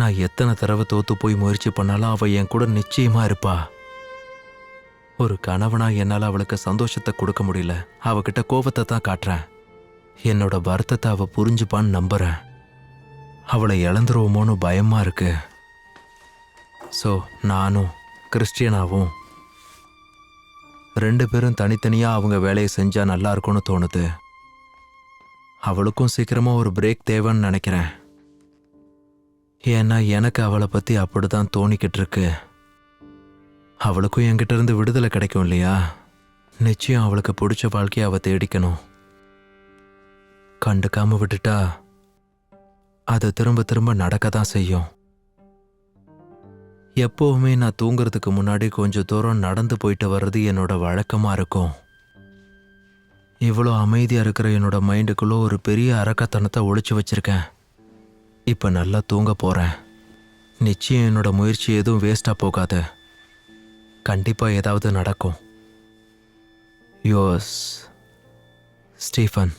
நான் எத்தனை தடவை தோத்து போய் முயற்சி பண்ணாலும் அவள் என் கூட நிச்சயமாக இருப்பா. ஒரு கணவனா என்னால் அவளுக்கு சந்தோஷத்தை கொடுக்க முடியல. அவகிட்ட கோபத்தை தான் காட்டுறேன். என்னோட வருத்தத்தை அவள் புரிஞ்சுப்பான்னு நம்புகிறேன். அவளை இழந்துருவோமோன்னு பயமாக இருக்கு. ஸோ நானும் கிறிஸ்டியனாவும் 2 பேரும் தனித்தனியாக அவங்க வேலையை செஞ்சால் நல்லா இருக்கும்னு தோணுது. அவளுக்கும் சீக்கிரமாக ஒரு பிரேக் தேவைன்னு நினைக்கிறேன். ஏன்னா எனக்கு அவளை பற்றி அப்படி தான் தோணிக்கிட்டு இருக்கு. அவளுக்கும் என்கிட்ட இருந்து விடுதலை கிடைக்கும் இல்லையா? நிச்சயம் அவளுக்கு பிடிச்ச வாழ்க்கையை அவள் தேடிக்கணும். கண்டுக்காம விட்டுட்டா அது திரும்ப திரும்ப நடக்க தான் செய்யும். எப்போவுமே நான் தூங்குறதுக்கு முன்னாடி கொஞ்சம் தூரம் நடந்து போயிட்டு வர்றது என்னோட வழக்கமாக இருக்கும். இவ்வளோ அமைதியாக இருக்கிற என்னோட மைண்டுக்குள்ளே ஒரு பெரிய அரக்கத்தனத்தை ஒளிச்சு வச்சிருக்கேன். இப்போ நல்லா தூங்க போகிறேன். நிச்சயம் என்னோட முயற்சி எதுவும் வேஸ்டாக போகாது. கண்டிப்பாக ஏதாவது நடக்கும். யோஸ் ஸ்டீஃபன்.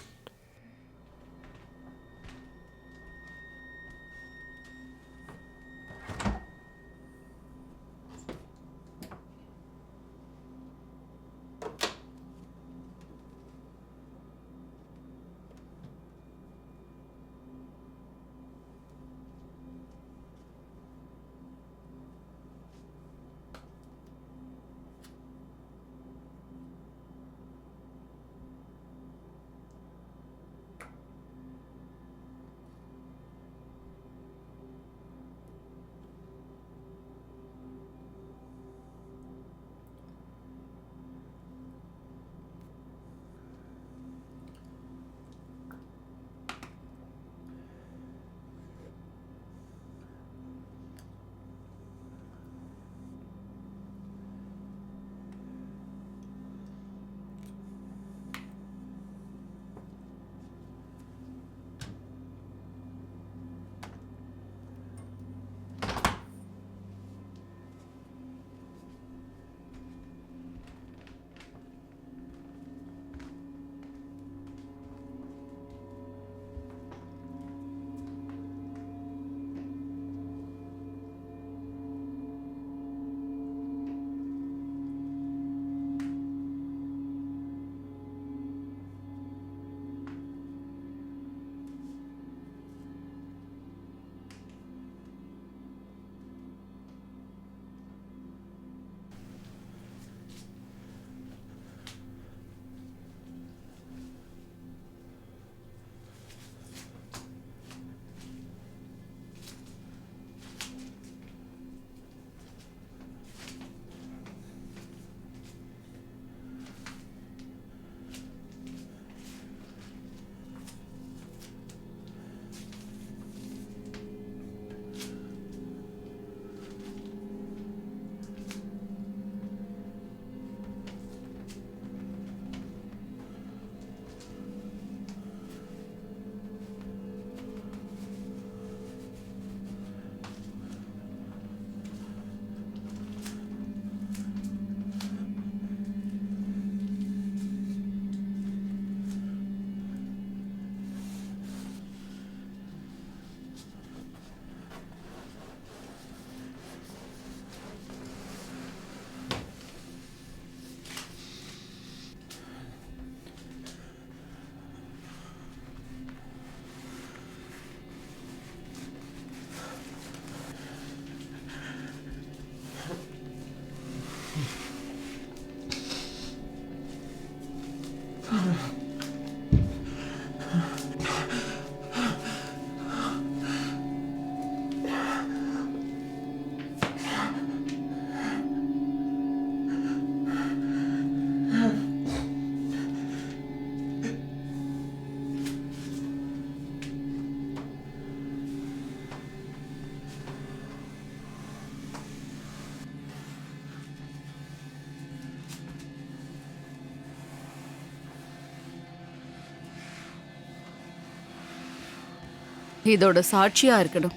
இதோட சாட்சியா இருக்கணும்.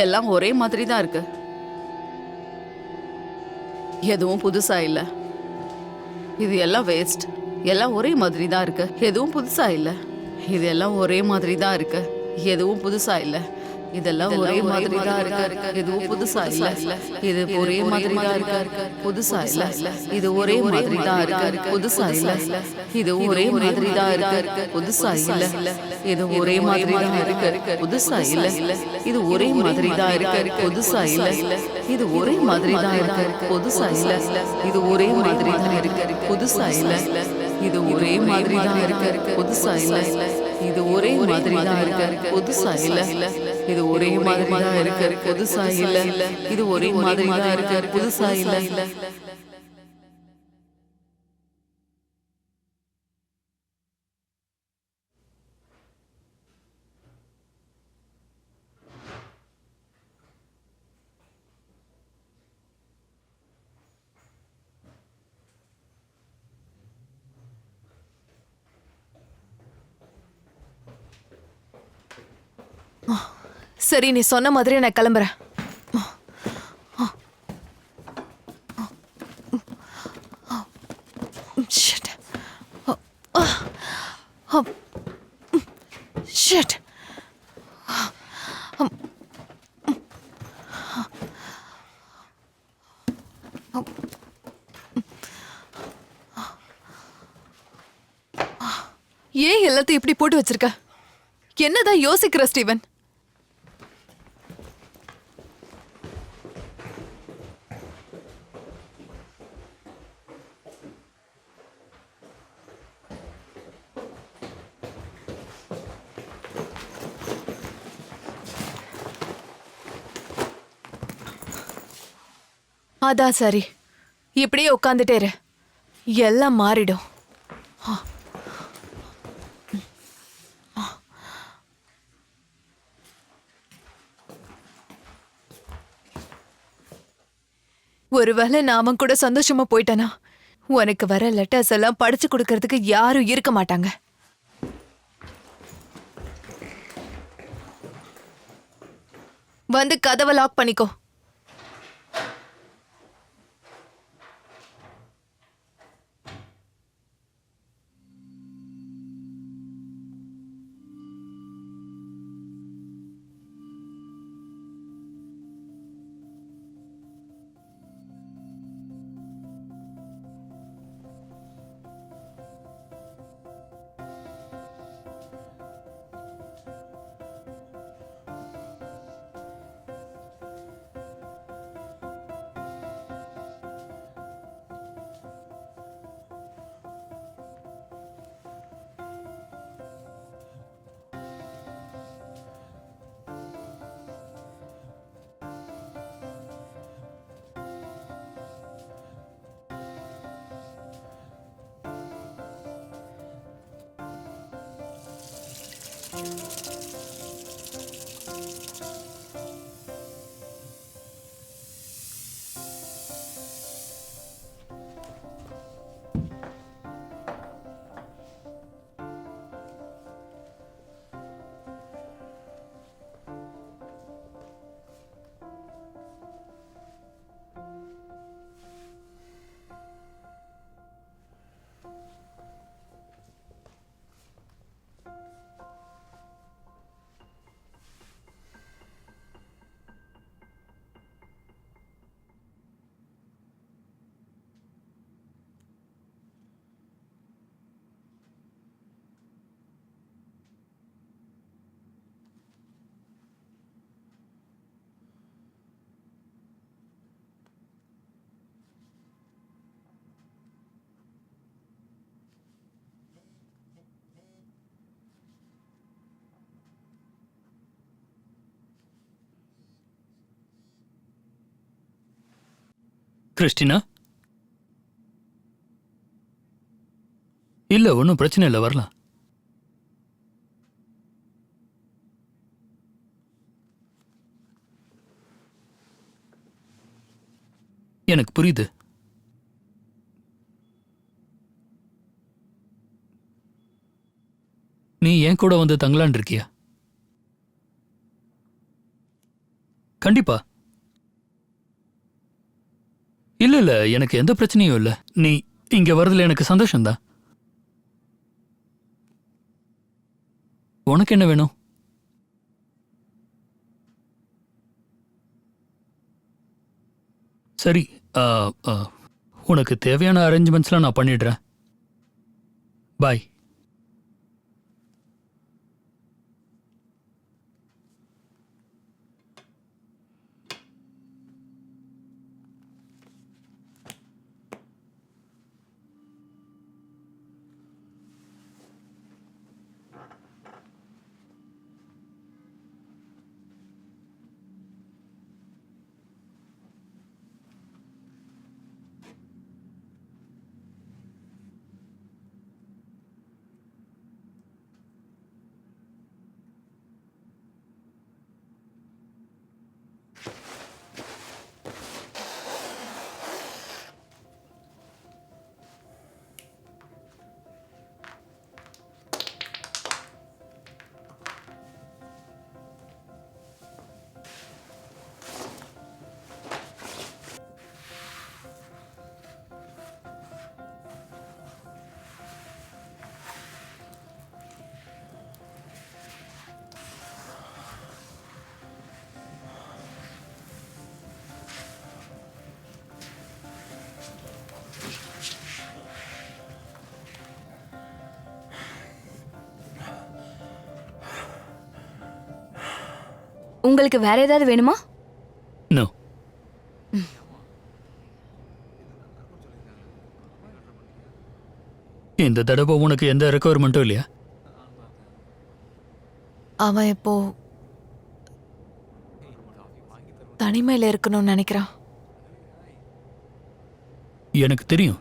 எல்லாம் ஒரே மாதிரி தான் இருக்கு. எதுவும் புதுசா இல்ல. இது எல்லாம் வேஸ்ட். எல்லாம் ஒரே மாதிரி தான் இருக்கு. எதுவும் புதுசா இல்ல. இது எல்லாம் ஒரே மாதிரி தான் இருக்கு. எதுவும் புதுசா இல்ல. இதெல்லாம் ஒரே மாதிரி தான் இருக்கு. எதுவும் புதுசா இல்ல. இது ஒரே மாதிரி தான் இருக்கு. புதுசா இல்ல. இது ஒரே மாதிரி தான் இருக்கு. புதுசா இல்ல. இது ஒரே மாதிரி தான் இருக்கு. புதுசா இல்ல. இது ஒரே மாதிரி தான் இருக்கு. புதுசா இல்ல. இது ஒரே மாதிரி தான் இருக்கு. புதுசா இல்ல. இது ஒரே மாதிரி தான் இருக்கு. புதுசா இல்ல. இது ஒரே மாதிரி தான் இருக்கு. புதுசா இல்ல. இது ஒரே மாதிரி தான் இருக்கு. புதுசா இல்ல. இது ஒரே மாதிரி தான் இருக்கு. புதுசா இல்ல. இது ஒரே மாதிரி தான் இருக்கு. புதுசா இல்ல. இது ஒரே மாதிரி தான் இருக்கு. புதுசா இல்ல. சரி, நீ சொன்ன மாதிரி நான் கிளம்புறேன். Shit. Shit. ஏன் எல்லாத்தையும் இப்படி போட்டு வச்சிருக்க? என்னதான் யோசிக்கிற ஸ்டீவன்? அதான் சரி, இப்படியே உட்காந்துட்டே இரு, எல்லாம் மாறிடும். ஒருவேளை நான் அவன் கூட சந்தோஷமா போயிட்டேனா, உனக்கு வர லெட்டர்ஸ் எல்லாம் படிச்சு கொடுக்கறதுக்கு யாரும் இருக்க மாட்டாங்க. வந்து கதவை லாக் பண்ணிக்கோ. கிறிஸ்டினா, இல்ல ஒன்றும் பிரச்சனை இல்லை, வரலாம். எனக்கு புரியுது. நீ ஏன் கூட வந்து தங்கலான் இருக்கியா? கண்டிப்பா. இல்ல இல்ல, எனக்கு எந்த பிரச்சனையும் இல்ல. நீ இங்க வரதுல எனக்கு சந்தோஷம்தான். உனக்கு என்ன வேணும்? சரி, உனக்கு தேவையான அரேஞ்ச்மெண்ட்ஸ்லாம் நான் பண்ணிடுறேன். பாய். உங்களுக்கு வேற ஏதாவது வேணுமா? நோ. இந்த தடவை உனக்கு எந்த ரெக்குவயர்மெண்ட்டும் இல்லையா? அவன் இப்போ தனிமையில இருக்கணும்னு நினைக்கிறான். எனக்கு தெரியும்.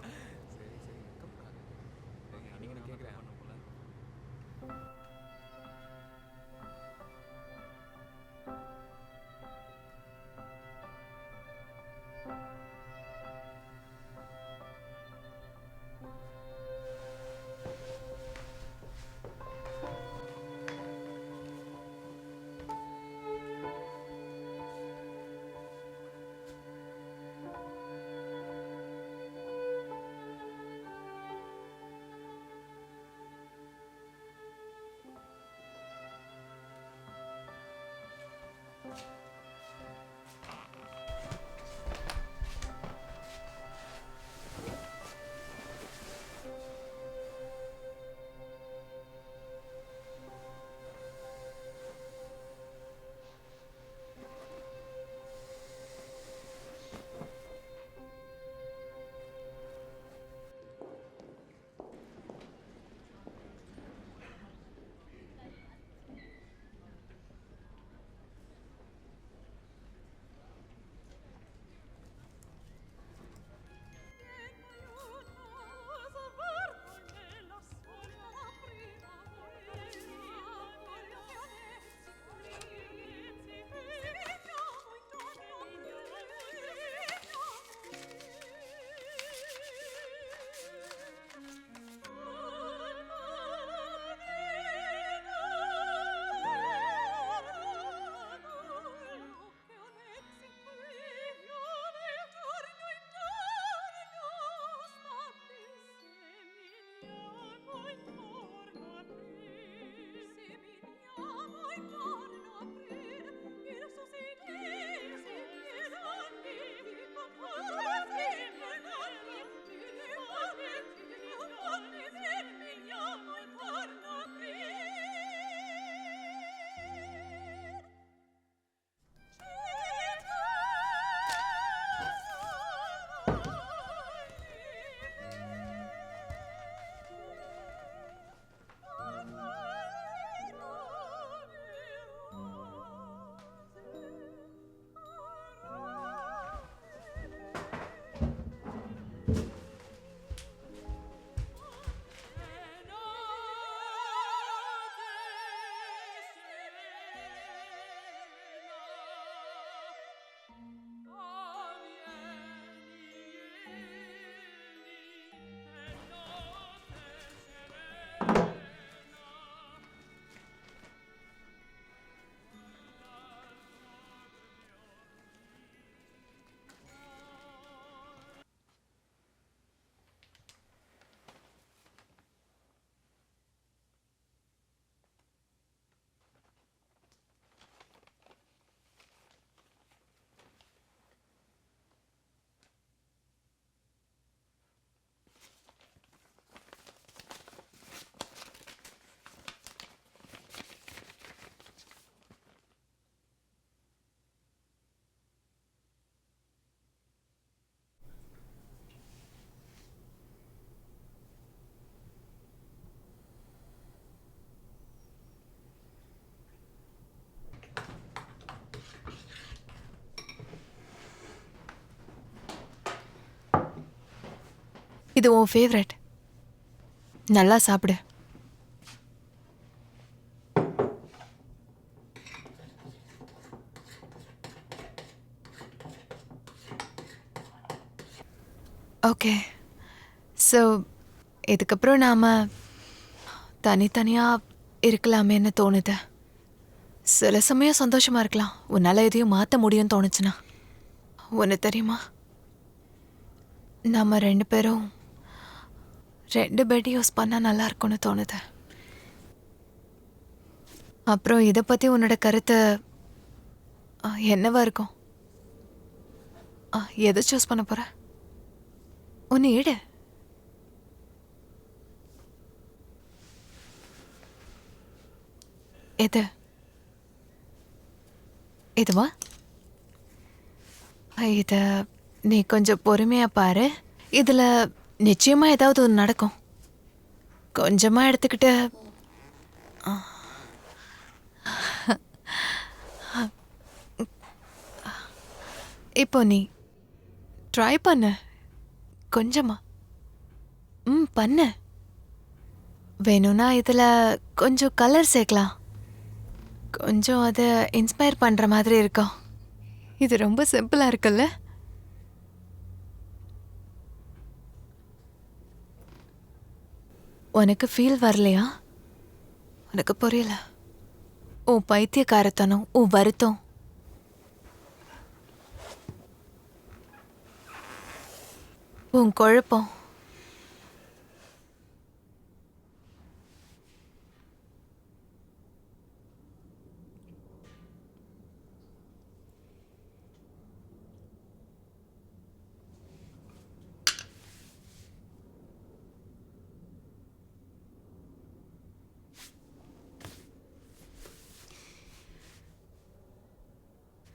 இது உன் ஃபேவரட். நல்லா சாப்பிடு. ஓகே, ஸோ இதுக்கப்புறம் நாம் தனித்தனியாக இருக்கலாமேன்னு தோணுது. சில சமயம் சந்தோஷமாக இருக்கலாம், உன்னால் எதையும் மாற்ற முடியும்னு தோணுச்சுன்னா. ஒன்று தெரியுமா, நம்ம 2 பேரும் 2 பெட் யூஸ் பண்ணால் நல்லா இருக்கும்னு தோணுது. அப்புறம் இதை பற்றி உன்னோட கருத்து என்னவா இருக்கும்? எதை சூஸ் பண்ண போகிற? ஒன்று எடு. எது? இதுவா? இத நீ கொஞ்சம் பொறுமையா பாரு. இதுல நிச்சயமா ஏதாவது ஒன்று நடக்கும். கொஞ்சமா எடுத்துக்கிட்டு இப்போ நீ ட்ரை பண்ணு. கொஞ்சமா பண்ணு. வேணும்னா இதில் கொஞ்சம் கலர் சேர்க்கலாம். கொஞ்சம் அதை இன்ஸ்பயர் பண்ணுற மாதிரி இருக்கும். இது ரொம்ப சிம்பிளாக இருக்குல்ல? உனக்கு ஃபீல் வரலையா? உனக்கு புரியல. உன் பைத்தியக்காரத்தனம், உன் வருத்தம், உன் குழப்பம்,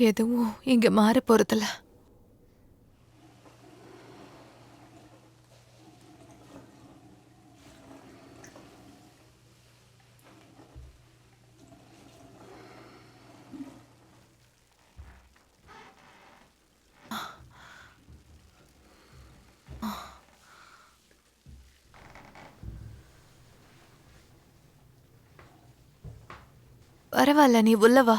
எதுவும் இங்க மாற போறதில்ல. பரவாயில்ல, நீ உள்ள வா.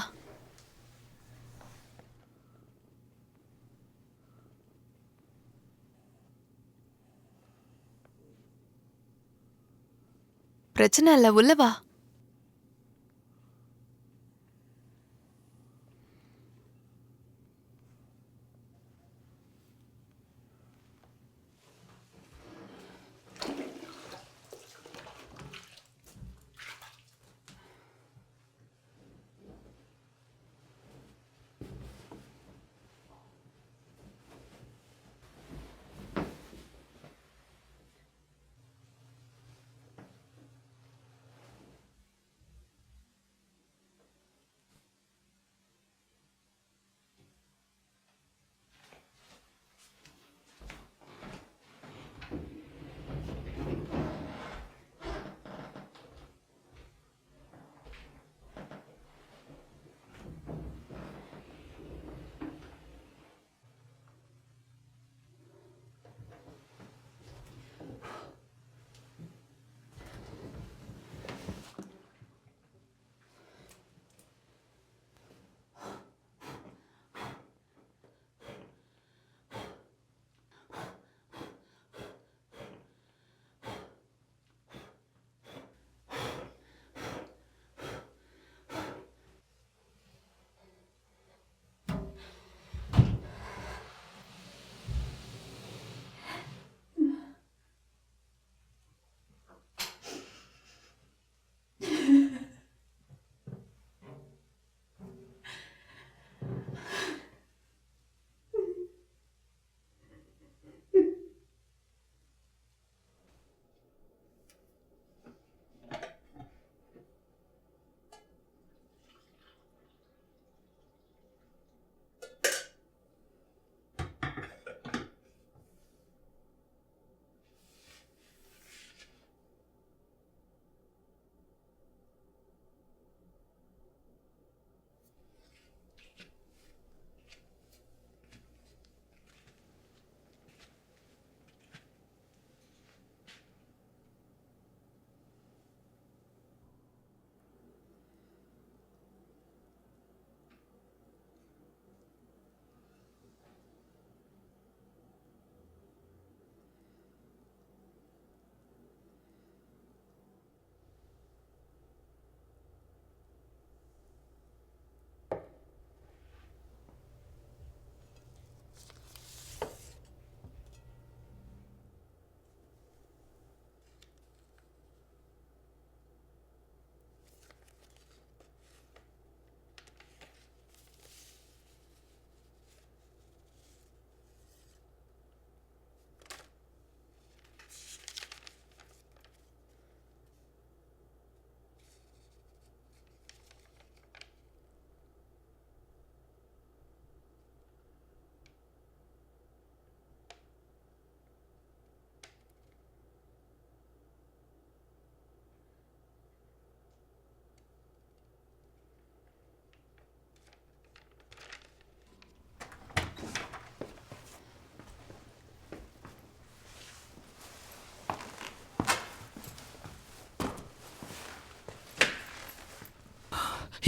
பிரச்சனை இல்ல, உள்ள வா.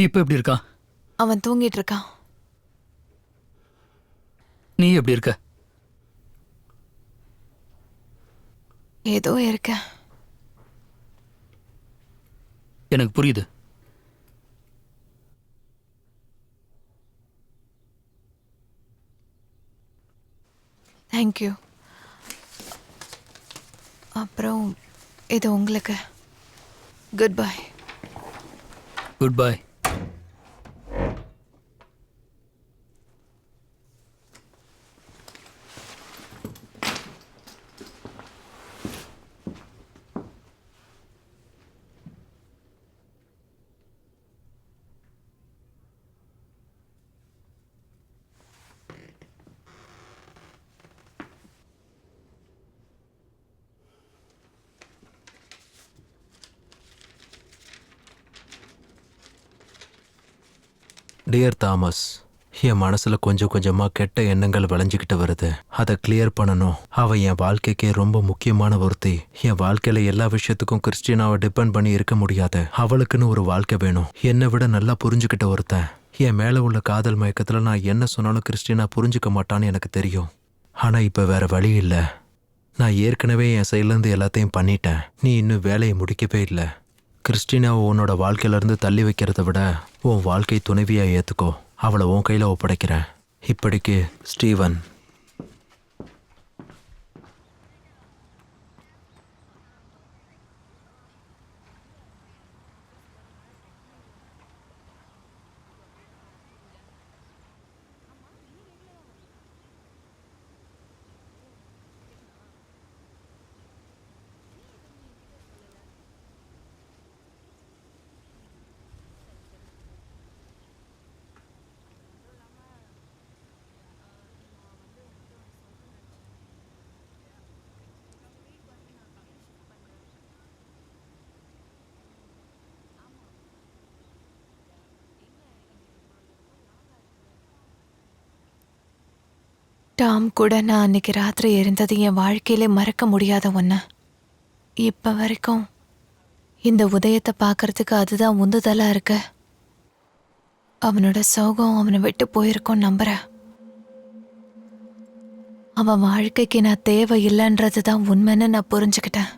இப்போ எப்படி இருக்கான்? அவன் தூங்கிட்டு இருக்கான். நீ எப்படி இருக்க? ஏதோ இருக்க. எனக்கு புரியுது. தேங்க்யூ. அப்புறம் இது உங்களுக்கு. Goodbye. Goodbye. Dear Thomas, என் மனசுல கொஞ்சம் கொஞ்சமா கெட்ட எண்ணங்கள் விளைஞ்சுக்கிட்டு வருது. அதை கிளியர் பண்ணணும். அவ என் வாழ்க்கைக்கே ரொம்ப முக்கியமான ஒருத்தி. என் வாழ்க்கையில எல்லா விஷயத்துக்கும் கிறிஸ்டினாவை டிபெண்ட் பண்ணி இருக்க முடியாது. அவளுக்குன்னு ஒரு வாழ்க்கை வேணும். என்னை விட நல்லா புரிஞ்சுக்கிட்ட ஒருத்தன். என் மேல உள்ள காதல் மயக்கத்துல நான் என்ன சொன்னாலும் கிறிஸ்டினா புரிஞ்சுக்க மாட்டான்னு எனக்கு தெரியும். ஆனா இப்ப வேற வழி இல்ல. நான் ஏற்கனவே என் சைட்லேருந்து எல்லாத்தையும் பண்ணிட்டேன். நீ இன்னும் வேலையை முடிக்கவே இல்லை. கிறிஸ்டினாவை உன்னோட வாழ்க்கையிலேருந்து தள்ளி வைக்கிறத விட உன் வாழ்க்கை துணைவியா ஏற்றுக்கோ. அவளை உன் கையில் ஒப்படைக்கிறேன். இப்படிக்கு ஸ்டீவன். டாம் கூட நான் அன்னைக்கு ராத்திரி இருந்தது என் வாழ்க்கையிலே மறக்க முடியாத ஒன்று. இப்போ வரைக்கும் இந்த உதயத்தை பார்க்கறதுக்கு அதுதான் உந்துதலாக இருக்கு. அவனோட சோகம் அவனை விட்டு போயிருக்கோன்னு நம்புறேன். அவன் வாழ்க்கைக்கு நான் தேவை இல்லைன்றது தான் உண்மைன்னு நான் புரிஞ்சுக்கிட்டேன்.